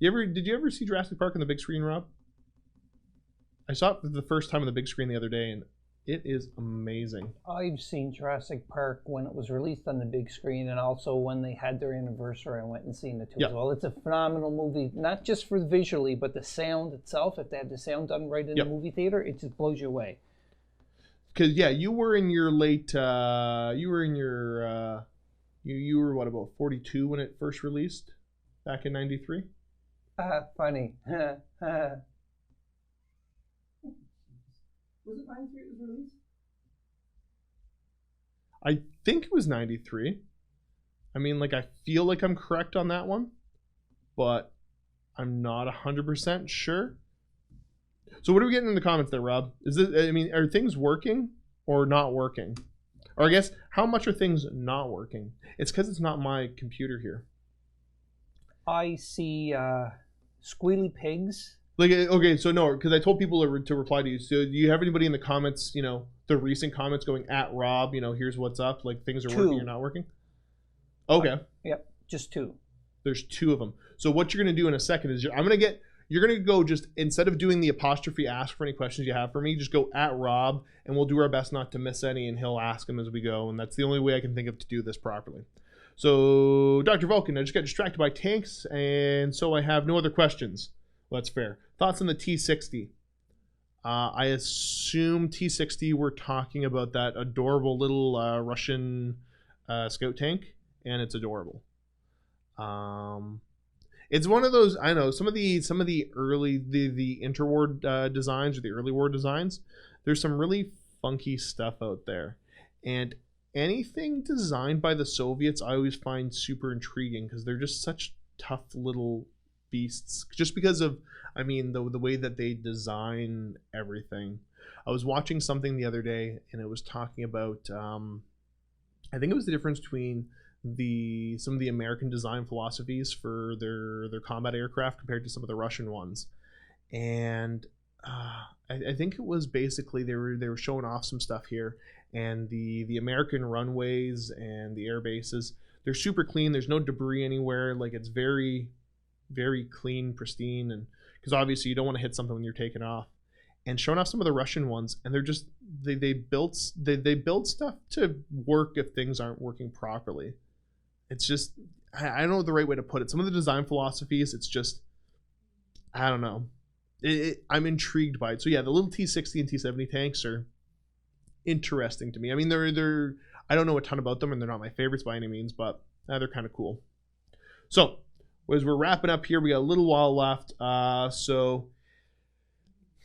Did you ever see Jurassic Park on the big screen, Rob? I saw it for the first time on the big screen the other day, and it is amazing. I've seen Jurassic Park when it was released on the big screen, and also when they had their anniversary. I went and seen it too as well. It's a phenomenal movie, not just for visually, but the sound itself. If they had the sound done right in the movie theater, it just blows you away. Because you were in your late, you were what, about 42 when it first released back in '93? Funny. Was it 93 it was released? I think it was 93. I mean, I feel like I'm correct on that one, but I'm not 100% sure. So what are we getting in the comments there, Rob? Are things working or not working? Or I guess, how much are things not working? It's because it's not my computer here. I see Squealy pigs. Like, okay, so no, because I told people to reply to you. So do you have anybody in the comments, the recent comments going at Rob, here's what's up, like things are working or not working? Okay. Yep, just 2. There's 2 of them. So what you're going to do in a second is you're going to go just, instead of doing the apostrophe ask for any questions you have for me, just go at Rob, and we'll do our best not to miss any, and he'll ask them as we go, and that's the only way I can think of to do this properly. So, Dr. Vulcan, I just got distracted by tanks, and so I have no other questions. Well, that's fair. Thoughts on the T-60? I assume T-60, we're talking about that adorable little Russian scout tank, and it's adorable. It's one of those, I know, some of the early, the interwar designs or the early war designs, there's some really funky stuff out there. And anything designed by the Soviets, I always find super intriguing because they're just such tough little beasts. Just because of, the way that they design everything. I was watching something the other day, and it was talking about, I think it was the difference between some of the American design philosophies for their combat aircraft compared to some of the Russian ones. And I think it was basically they were showing off some stuff here, and the American runways and the air bases, they're super clean. There's no debris anywhere. Like, it's very, very clean, pristine, and because obviously you don't want to hit something when you're taking off. And showing off some of the Russian ones, and they're just they build stuff to work if things aren't working properly. It's just, I don't know the right way to put it. Some of the design philosophies, it's just, I don't know. I'm intrigued by it. So yeah, the little T-60 and T-70 tanks are interesting to me. They're I don't know a ton about them, and they're not my favorites by any means, but they're kind of cool. So as we're wrapping up here, we got a little while left. So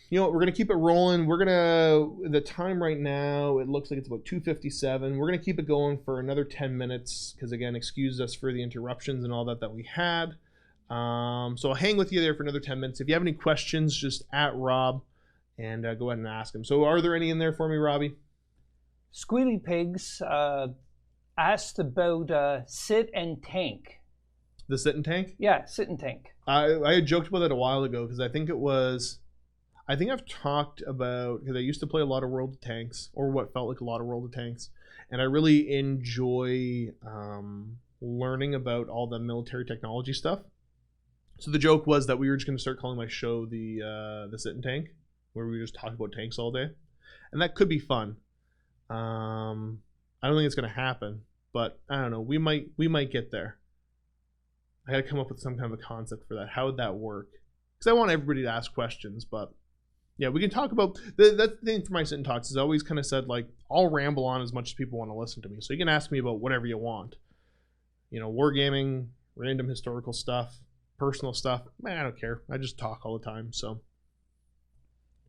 you know what, we're going to keep it rolling. The time right now, it looks like it's about 2:57. We're going to keep it going for another 10 minutes because, again, excuse us for the interruptions and all that we had. So I'll hang with you there for another 10 minutes. If you have any questions, just at Rob and go ahead and ask him. So are there any in there for me, Robbie? Squealy Pigs asked about sit and tank. The sit and tank? Yeah, sit and tank. I had joked about that a while ago because I think I've talked about, because I used to play a lot of World of Tanks, or what felt like a lot of World of Tanks, and I really enjoy learning about all the military technology stuff. So the joke was that we were just going to start calling my show the Sit and Tank, where we just talk about tanks all day, and that could be fun. I don't think it's going to happen, but I don't know. We might get there. I got to come up with some kind of a concept for that. How would that work? Because I want everybody to ask questions, but yeah, we can talk about that's the thing for my Sit and Talks is I always kind of said, like, I'll ramble on as much as people want to listen to me. So you can ask me about whatever you want. Wargaming, random historical stuff, personal stuff. Man, I don't care. I just talk all the time. So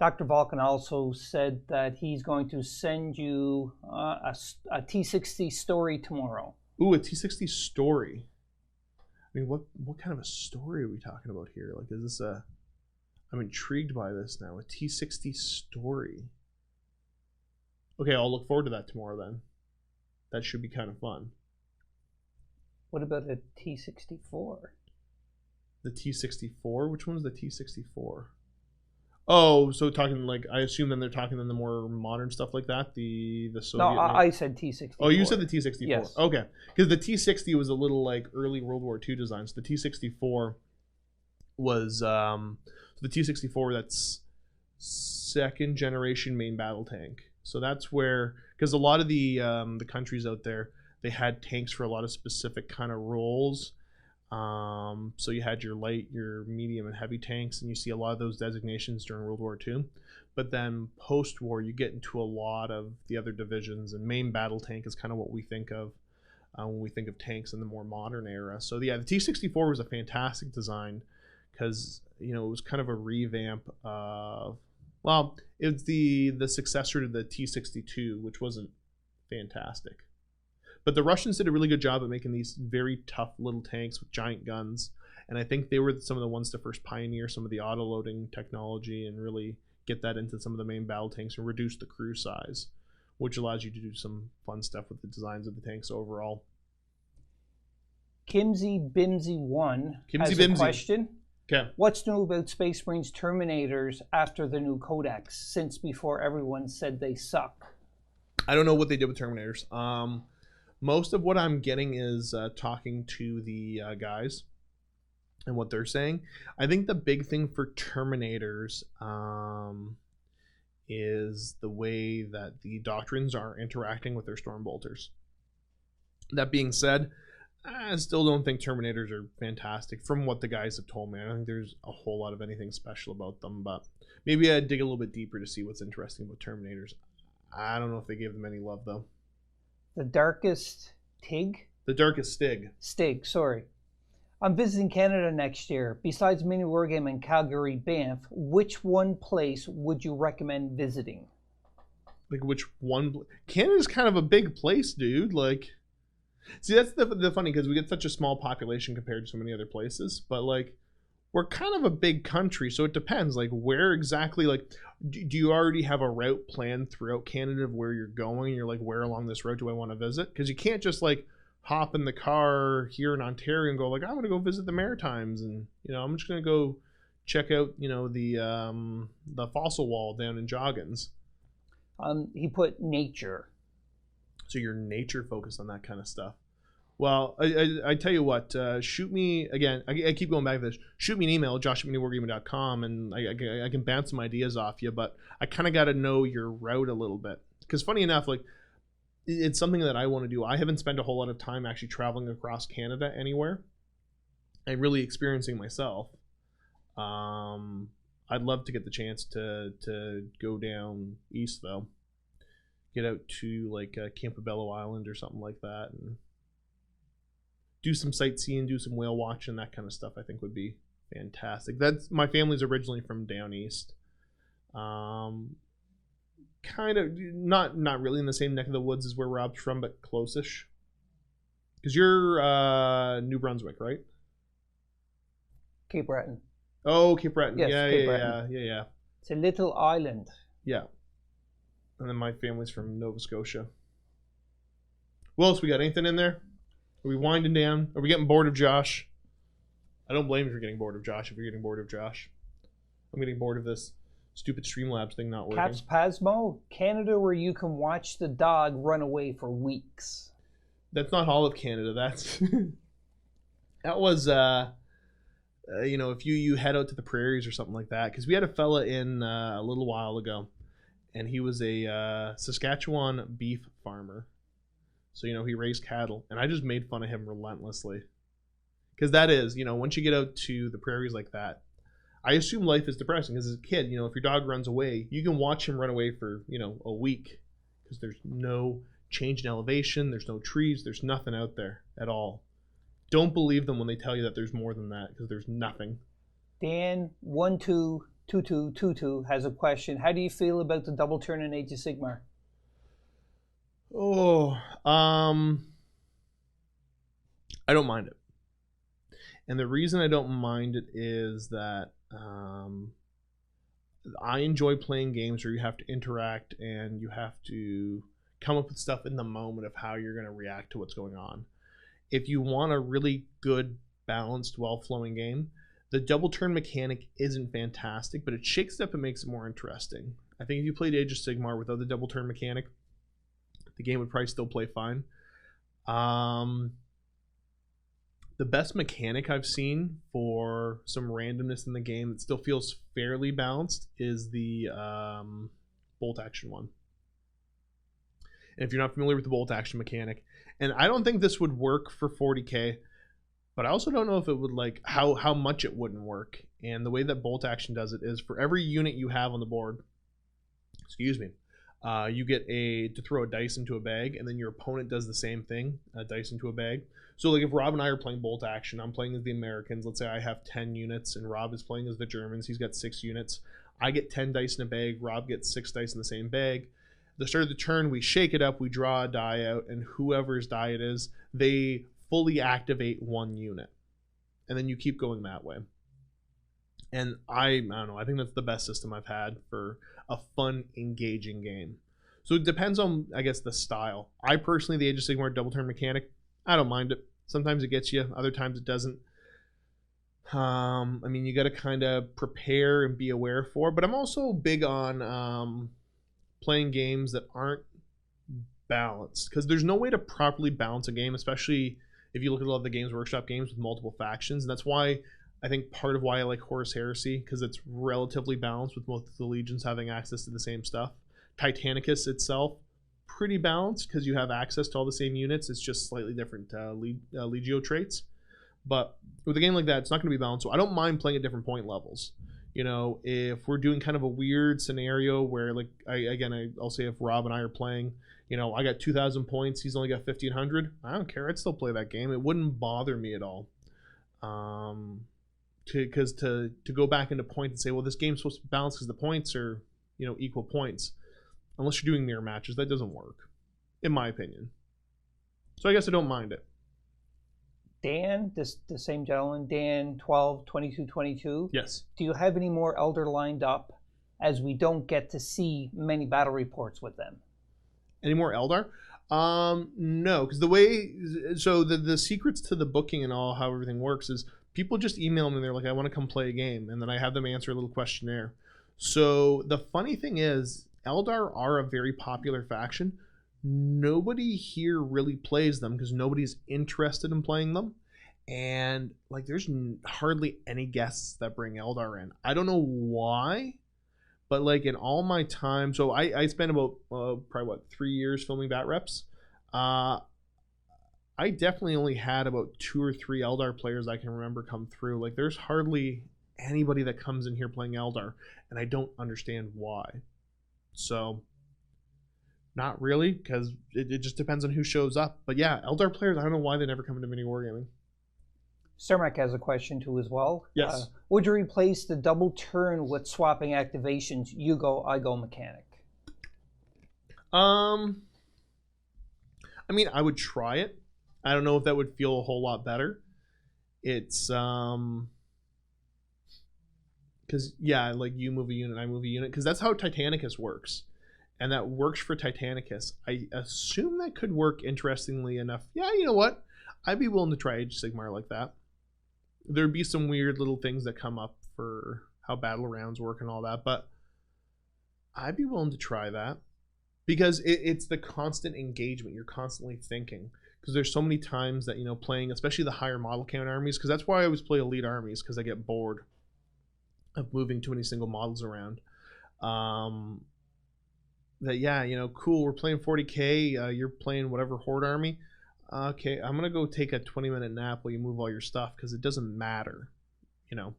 Dr. Vulcan also said that he's going to send you a T-60 story tomorrow. Ooh, a T-60 story. What kind of a story are we talking about here? Like, is this I'm intrigued by this now. A T-60 story. Okay, I'll look forward to that tomorrow then. That should be kind of fun. What about a T-64? The T-64? Which one's the T-64? Oh, so talking like, I assume then they're talking then the more modern stuff like that? The Soviet... No, I said T-64. Oh, you said the T-64. Yes. Okay. Because the T-60 was a little like early World War II design. So the T-64 was... the T-64, that's second generation main battle tank. So that's where... Because a lot of the countries out there, they had tanks for a lot of specific kind of roles. So you had your light, your medium, and heavy tanks, and you see a lot of those designations during World War II. But then post-war, you get into a lot of the other divisions, and main battle tank is kind of what we think of when we think of tanks in the more modern era. So yeah, the T-64 was a fantastic design because it was kind of a revamp of, well, it's the successor to the T-62, which wasn't fantastic. But the Russians did a really good job at making these very tough little tanks with giant guns. And I think they were some of the ones to first pioneer some of the auto-loading technology and really get that into some of the main battle tanks and reduce the crew size, which allows you to do some fun stuff with the designs of the tanks overall. Kimsy Bimsy 1 has a question. Okay. What's new about Space Marine's Terminators after the new codex, since before everyone said they suck? I don't know what they did with Terminators. Most of what I'm getting is talking to the guys and what they're saying. I think the big thing for Terminators is the way that the Doctrines are interacting with their Stormbolters. That being said, I still don't think Terminators are fantastic from what the guys have told me. I don't think there's a whole lot of anything special about them, but maybe I'd dig a little bit deeper to see what's interesting about Terminators. I don't know if they gave them any love, though. The Darkest Tig? The Darkest Stig. Stig, sorry. I'm visiting Canada next year. Besides MiniWarGaming and Calgary, Banff, which one place would you recommend visiting? Like, which one? Canada's kind of a big place, dude. Like, see, that's the funny, because we get such a small population compared to so many other places, but like, we're kind of a big country, so it depends. Like, where exactly, like, do you already have a route planned throughout Canada of where you're going? You're like, where along this route do I want to visit? Because you can't just like hop in the car here in Ontario and go like, I'm going to go visit the Maritimes, and I'm just going to go check out the fossil wall down in Joggins. He put nature. So you're nature focused on that kind of stuff. Well, I tell you what, shoot me, again, I keep going back to this, shoot me an email, josh@miniwargaming.com, and I can bounce some ideas off you, but I kind of got to know your route a little bit. Because funny enough, like, it's something that I want to do. I haven't spent a whole lot of time actually traveling across Canada anywhere and really experiencing myself. I'd love to get the chance to go down east, though. Get out to, like, Campobello Island or something like that, and do some sightseeing, do some whale watching, that kind of stuff. I think would be fantastic. That's, my family's originally from down east. Kind of not really in the same neck of the woods as where Rob's from, but close-ish. Because you're New Brunswick, right? Cape Breton. Oh, Cape Breton. Yes, Yeah, Cape yeah, Breton. yeah. It's a little island. Yeah. And then my family's from Nova Scotia. What else we got? Anything in there? Are we winding down? Are we getting bored of Josh? I don't blame you for getting bored of Josh if you're getting bored of Josh. I'm getting bored of this stupid Streamlabs thing not working. Caps Pasmo, Canada, where you can watch the dog run away for weeks. That's not all of Canada. That's that was if you head out to the prairies or something like that, because we had a fella in a little while ago, and he was a Saskatchewan beef farmer. So, he raised cattle, and I just made fun of him relentlessly. Because that is, once you get out to the prairies like that, I assume life is depressing. Because as a kid, if your dog runs away, you can watch him run away for, a week. Because there's no change in elevation, there's no trees, there's nothing out there at all. Don't believe them when they tell you that there's more than that, because there's nothing. Dan 122222 has a question. How do you feel about the double turn in Age of Sigmar? Oh, I don't mind it. And the reason I don't mind it is that I enjoy playing games where you have to interact and you have to come up with stuff in the moment of how you're going to react to what's going on. If you want a really good, balanced, well-flowing game, the double turn mechanic isn't fantastic, but it shakes it up and makes it more interesting. I think if you played Age of Sigmar without the double turn mechanic, the game would probably still play fine. The best mechanic I've seen for some randomness in the game that still feels fairly balanced is the bolt action one. And if you're not familiar with the bolt action mechanic, and I don't think this would work for 40k, but I also don't know if it would, like, how much it wouldn't work. And the way that bolt action does it is for every unit you have on the board, you get to throw a dice into a bag, and then your opponent does the same thing, a dice into a bag. So, like, if Rob and I are playing bolt action, I'm playing as the Americans. Let's say I have 10 units, and Rob is playing as the Germans. He's got 6 units. I get 10 dice in a bag. Rob gets 6 dice in the same bag. At the start of the turn, we shake it up, we draw a die out, and whoever's die it is, they fully activate 1 unit. And then you keep going that way. And I don't know, I think that's the best system I've had for a fun, engaging game. So it depends on, I guess, the style. I personally, the Age of Sigmar double turn mechanic, I don't mind it. Sometimes it gets you, other times it doesn't. I mean, you got to kind of prepare and be aware for. But I'm also big on playing games that aren't balanced, because there's no way to properly balance a game, especially if you look at a lot of the Games Workshop games with multiple factions. And that's why I think part of why I like Horus Heresy, because it's relatively balanced with most of the legions having access to the same stuff. Titanicus itself, pretty balanced because you have access to all the same units. It's just slightly different Legio traits. But with a game like that, it's not going to be balanced. So I don't mind playing at different point levels. You know, if we're doing kind of a weird scenario where, like, I'll say if Rob and I are playing, you know, I got 2,000 points, he's only got 1,500. I don't care. I'd still play that game. It wouldn't bother me at all. Because to go back into point and say, well, this game's supposed to be balanced because the points are, you know, equal points. Unless you're doing mirror matches, that doesn't work, in my opinion. So I guess I don't mind it. Dan, the same gentleman, Dan 12, 22, 22. Yes. Do you have any more Elder lined up, as we don't get to see many battle reports with them? Any more Eldar? No, because the way, so the secrets to the booking and all, how everything works is people just email me and they're like, I want to come play a game, and then I have them answer a little questionnaire. So the funny thing is, Eldar are a very popular faction. Nobody here really plays them because nobody's interested in playing them. And like, there's hardly any guests that bring Eldar in. I don't know why, but like in all my time, so I spent about probably 3 years filming Bat Reps. I definitely only had about 2 or 3 Eldar players I can remember come through. Like, there's hardly anybody that comes in here playing Eldar, and I don't understand why. So, not really, because it just depends on who shows up. But yeah, Eldar players, I don't know why they never come into MiniWarGaming. Cermak has a question too as well. Yes. Would you replace the double turn with swapping activations, you go, I go mechanic? I mean, I would try it. I don't know if that would feel a whole lot better. It's because yeah, like you move a unit, I move a unit, because that's how Titanicus works, and that works for Titanicus. I assume that could work, interestingly enough. Yeah, you know what? I'd be willing to try Age Sigmar like that. There'd be some weird little things that come up for how battle rounds work and all that, but I'd be willing to try that, because it's the constant engagement. You're constantly thinking, because there's so many times that, you know, playing, especially the higher model count armies, because that's why I always play elite armies, because I get bored of moving too many single models around. That, yeah, you know, cool, we're playing 40k, you're playing whatever horde army. Okay, I'm gonna go take a 20-minute nap while you move all your stuff, because it doesn't matter, you know.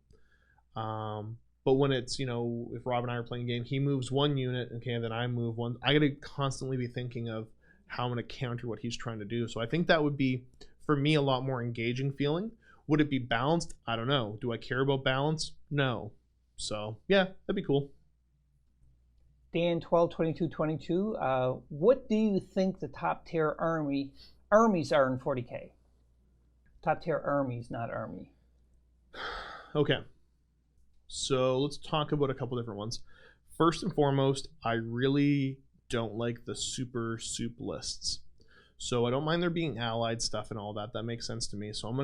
But when it's, you know, if Rob and I are playing a game, he moves one unit, okay, then I move one. I gotta constantly be thinking of how I'm gonna counter what he's trying to do. So I think that would be, for me, a lot more engaging feeling. Would it be balanced? I don't know. Do I care about balance? No. So yeah, that'd be cool. Dan 12, 22, 22. What do you think the top tier armies are in 40k? Top tier armies, not army. Okay. So let's talk about a couple different ones. First and foremost, I really don't like the super soup lists. So I don't mind there being allied stuff and all that. That makes sense to me. So I'm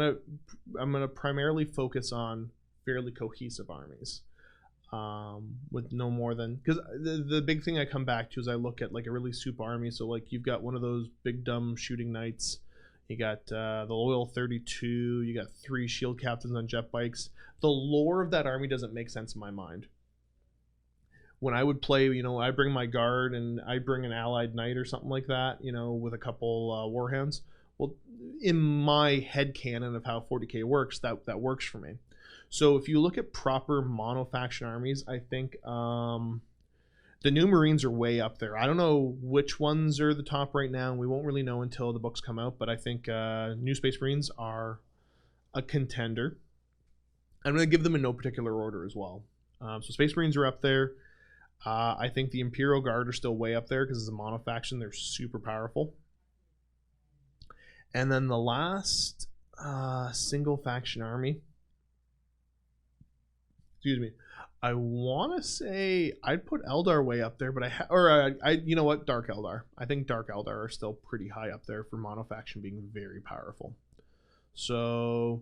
gonna primarily focus on fairly cohesive armies. With no more than, because the big thing I come back to is I look at like a really soup army. So like you've got one of those big dumb shooting knights, you got the loyal 32, you got 3 shield captains on jet bikes. The lore of that army doesn't make sense in my mind. When I would play, you know, I bring my guard and I bring an allied knight or something like that, you know, with a couple warhounds. Well, in my head canon of how 40k works, that works for me. So if you look at proper mono-faction armies, I think the new Marines are way up there. I don't know which ones are the top right now, and we won't really know until the books come out, but I think new Space Marines are a contender. I'm going to give them in no particular order as well. So Space Marines are up there. I think the Imperial Guard are still way up there because as a mono-faction, they're super powerful. And then the last single-faction army, excuse me, I want to say I'd put Eldar way up there, but you know what, Dark Eldar. I think Dark Eldar are still pretty high up there for mono-faction being very powerful. So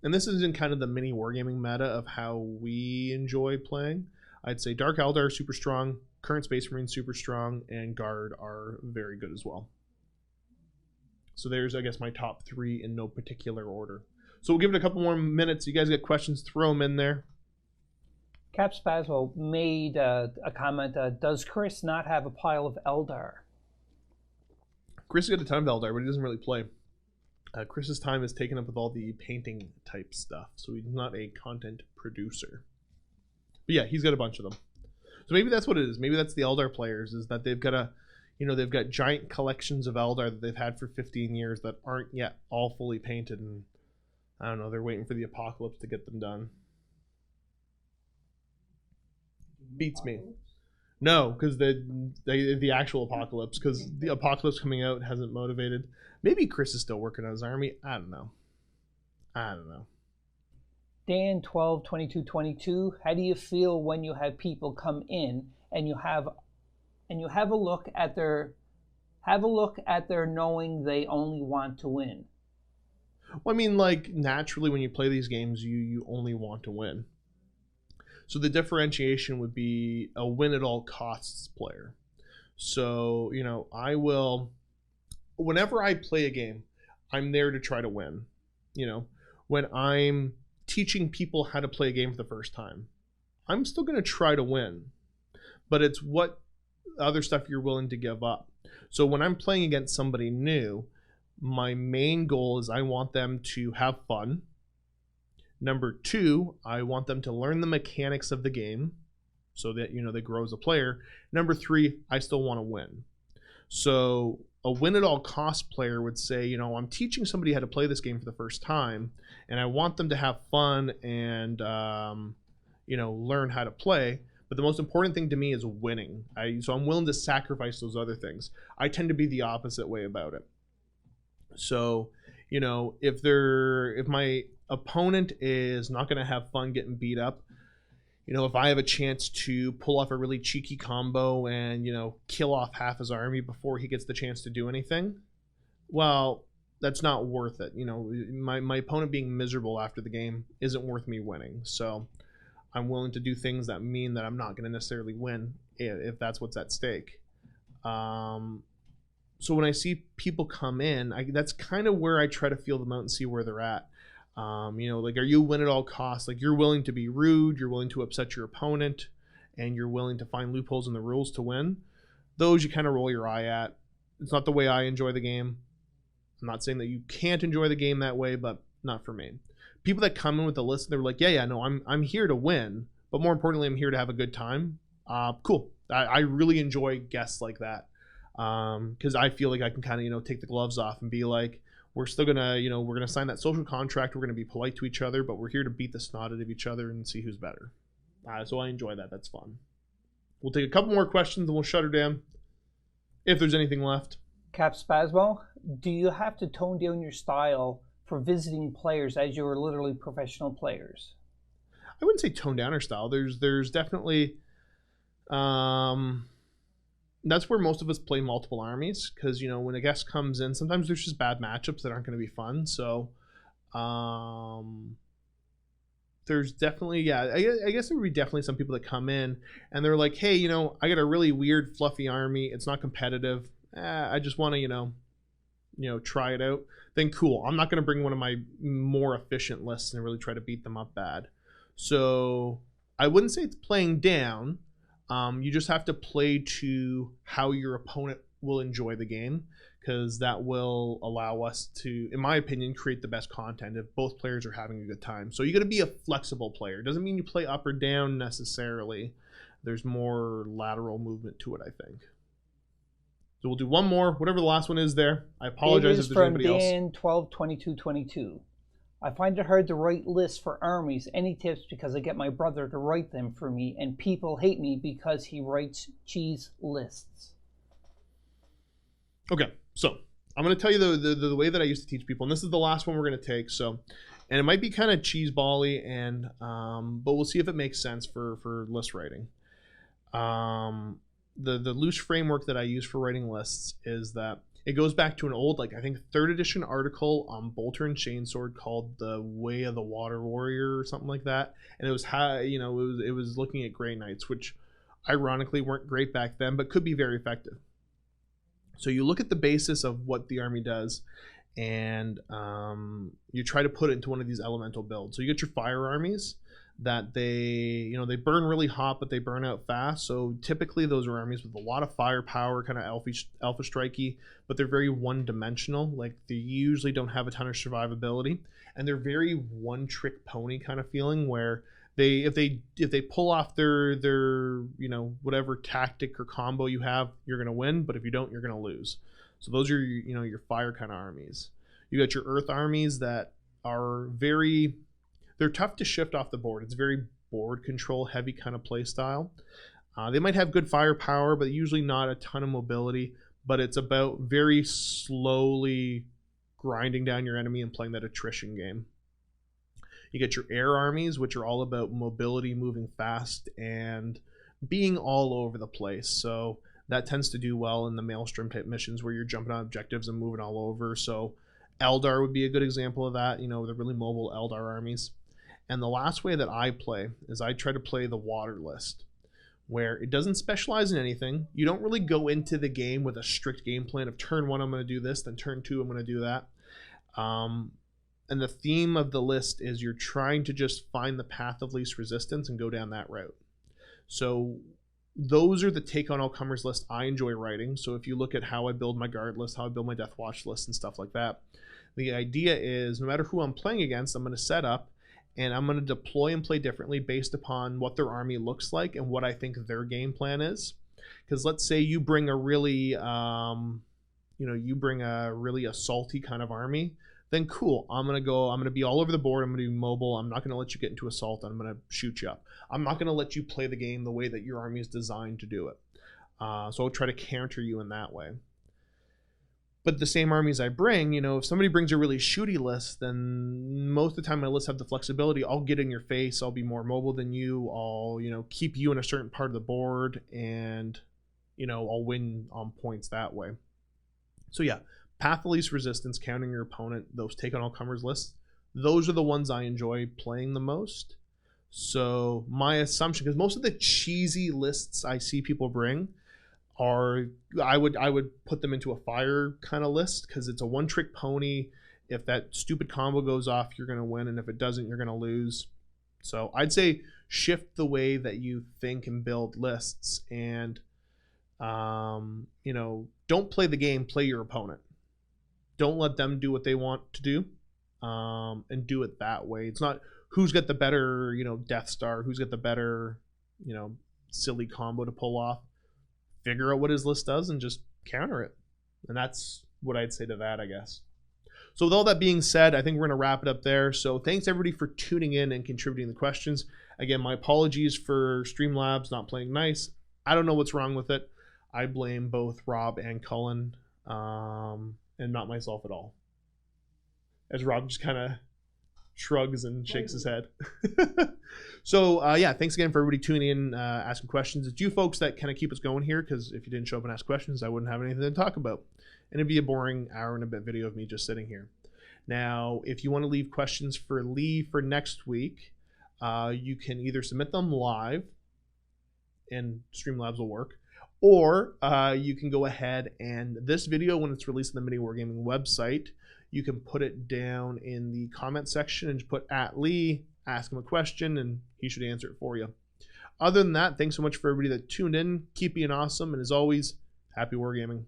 and this is in kind of the mini wargaming meta of how we enjoy playing. I'd say Dark Eldar super strong, Current Space Marine super strong, and Guard are very good as well. So there's, I guess, my top 3 in no particular order. So we'll give it a couple more minutes. You guys got questions, throw them in there. Cap Spasmo made a comment, does Chris not have a pile of Eldar? Chris has got a ton of Eldar, but he doesn't really play. Chris's time is taken up with all the painting type stuff, so he's not a content producer. But yeah, he's got a bunch of them. So maybe that's what it is. Maybe that's the Eldar players, is that they've got they've got giant collections of Eldar that they've had for 15 years that aren't yet all fully painted, and I don't know, they're waiting for the apocalypse to get them done. Beats me. No, because the actual apocalypse, because the apocalypse coming out hasn't motivated. Maybe Chris is still working on his army. I don't know. Dan 12 22 22. How do you feel when you have people come in and you have a look at their knowing they only want to win? Well, I mean, like, naturally when you play these games, you only want to win. So the differentiation would be a win at all costs player. So, whenever I play a game, I'm there to try to win. When I'm teaching people how to play a game for the first time, I'm still going to try to win. But it's what other stuff you're willing to give up. So when I'm playing against somebody new, my main goal is I want them to have fun. Number 2, I want them to learn the mechanics of the game so that, they grow as a player. Number 3, I still want to win. So a win at all cost player would say, I'm teaching somebody how to play this game for the first time, and I want them to have fun and, learn how to play. But the most important thing to me is winning. So I'm willing to sacrifice those other things. I tend to be the opposite way about it. So, if my opponent is not going to have fun getting beat up, if I have a chance to pull off a really cheeky combo and, kill off half his army before he gets the chance to do anything, well, that's not worth it. My opponent being miserable after the game isn't worth me winning. So I'm willing to do things that mean that I'm not going to necessarily win if that's what's at stake. So when I see people come in, that's kind of where I try to feel them out and see where they're at. Are you win at all costs? Like, you're willing to be rude, you're willing to upset your opponent, and you're willing to find loopholes in the rules to win. Those you kind of roll your eye at. It's not the way I enjoy the game. I'm not saying that you can't enjoy the game that way, but not for me. People that come in with a list, they're like, I'm here to win, but more importantly, I'm here to have a good time. Cool. I really enjoy guests like that. Because I feel like I can kind of take the gloves off and be like, we're still gonna we're gonna sign that social contract, we're gonna be polite to each other, but we're here to beat the snot out of each other and see who's better. So I enjoy that. That's fun. We'll take a couple more questions and we'll shut her down if there's anything left. Cap Spasmo, do you have to tone down your style for visiting players as you are literally professional players? I wouldn't say tone down our style. There's definitely that's where most of us play multiple armies, because when a guest comes in, sometimes there's just bad matchups that aren't going to be fun. So there's definitely, I guess there would be definitely some people that come in and they're like, hey, I got a really weird fluffy army, it's not competitive, I just want to try it out. Then cool, I'm not going to bring one of my more efficient lists and really try to beat them up bad. So I wouldn't say it's playing down. You just have to play to how your opponent will enjoy the game, because that will allow us to, in my opinion, create the best content if both players are having a good time. So you got to be a flexible player. Doesn't mean you play up or down necessarily. There's more lateral movement to it, I think. So we'll do one more, whatever the last one is there. I apologize if there's anybody else. It is from Dan 12 22 22. I find it hard to write lists for armies. Any tips? Because I get my brother to write them for me, and people hate me because he writes cheese lists. Okay, so I'm going to tell you the way that I used to teach people, and this is the last one we're going to take. So, and it might be kind of cheese-bally, and but we'll see if it makes sense for list writing. The loose framework that I use for writing lists is that It goes back to an old, like I think 3rd edition article on Bolter and Chainsword called "The Way of the Water Warrior" or something like that, and it was how it was looking at Grey Knights, which ironically weren't great back then, but could be very effective. So you look at the basis of what the army does, and you try to put it into one of these elemental builds. So you get your fire armies that they burn really hot, but they burn out fast. So typically those are armies with a lot of firepower, kind of alpha strikey, but they're very one-dimensional. Like they usually don't have a ton of survivability, and they're very one-trick pony kind of feeling, where if they pull off their whatever tactic or combo you have, you're gonna win, but if you don't, you're gonna lose. So those are your fire kind of armies. You got your earth armies that are they're tough to shift off the board. It's very board control heavy kind of play style. They might have good firepower, but usually not a ton of mobility. But it's about very slowly grinding down your enemy and playing that attrition game. You get your air armies, which are all about mobility, moving fast, and being all over the place. So that tends to do well in the Maelstrom type missions where you're jumping on objectives and moving all over. So Eldar would be a good example of that, the really mobile Eldar armies. And the last way that I play is I try to play the water list, where it doesn't specialize in anything. You don't really go into the game with a strict game plan of turn 1 I'm going to do this, then turn 2 I'm going to do that. And the theme of the list is you're trying to just find the path of least resistance and go down that route. So those are the take on all comers list I enjoy writing. So if you look at how I build my guard list, how I build my death watch list and stuff like that, the idea is no matter who I'm playing against, I'm going to set up and I'm going to deploy and play differently based upon what their army looks like and what I think their game plan is. Because let's say you bring a really assaulty kind of army, then cool, I'm going to be all over the board, I'm going to be mobile, I'm not going to let you get into assault, I'm going to shoot you up. I'm not going to let you play the game the way that your army is designed to do it. So I'll try to counter you in that way. But the same armies I bring, if somebody brings a really shooty list, then most of the time my lists have the flexibility. I'll get in your face, I'll be more mobile than you, I'll keep you in a certain part of the board, and I'll win on points that way. So yeah, path of least resistance, countering your opponent, those take on all comers lists, those are the ones I enjoy playing the most. So my assumption, because most of the cheesy lists I see people bring are, I would put them into a fire kind of list, because it's a one-trick pony. If that stupid combo goes off, you're going to win, and if it doesn't, you're going to lose. So I'd say shift the way that you think and build lists, and don't play the game, play your opponent. Don't let them do what they want to do, and do it that way. It's not who's got the better Death Star, who's got the better silly combo to pull off. Figure out what his list does and just counter it. And that's what I'd say to that, I guess. So with all that being said, I think we're going to wrap it up there. So thanks everybody for tuning in and contributing the questions. Again, my apologies for Streamlabs not playing nice. I don't know what's wrong with it. I blame both Rob and Cullen, and not myself at all. As Rob just kind of shrugs and shakes his head. So yeah, thanks again for everybody tuning in, asking questions. It's you folks that kind of keep us going here, because if you didn't show up and ask questions, I wouldn't have anything to talk about, and it'd be a boring hour and a bit video of me just sitting here. Now, if you want to leave questions for Lee for next week, you can either submit them live, and Streamlabs will work, or you can go ahead and this video, when it's released on the MiniWarGaming website, you can put it down in the comment section and just put @Lee, ask him a question, and he should answer it for you. Other than that, thanks so much for everybody that tuned in. Keep being awesome, and as always, happy wargaming.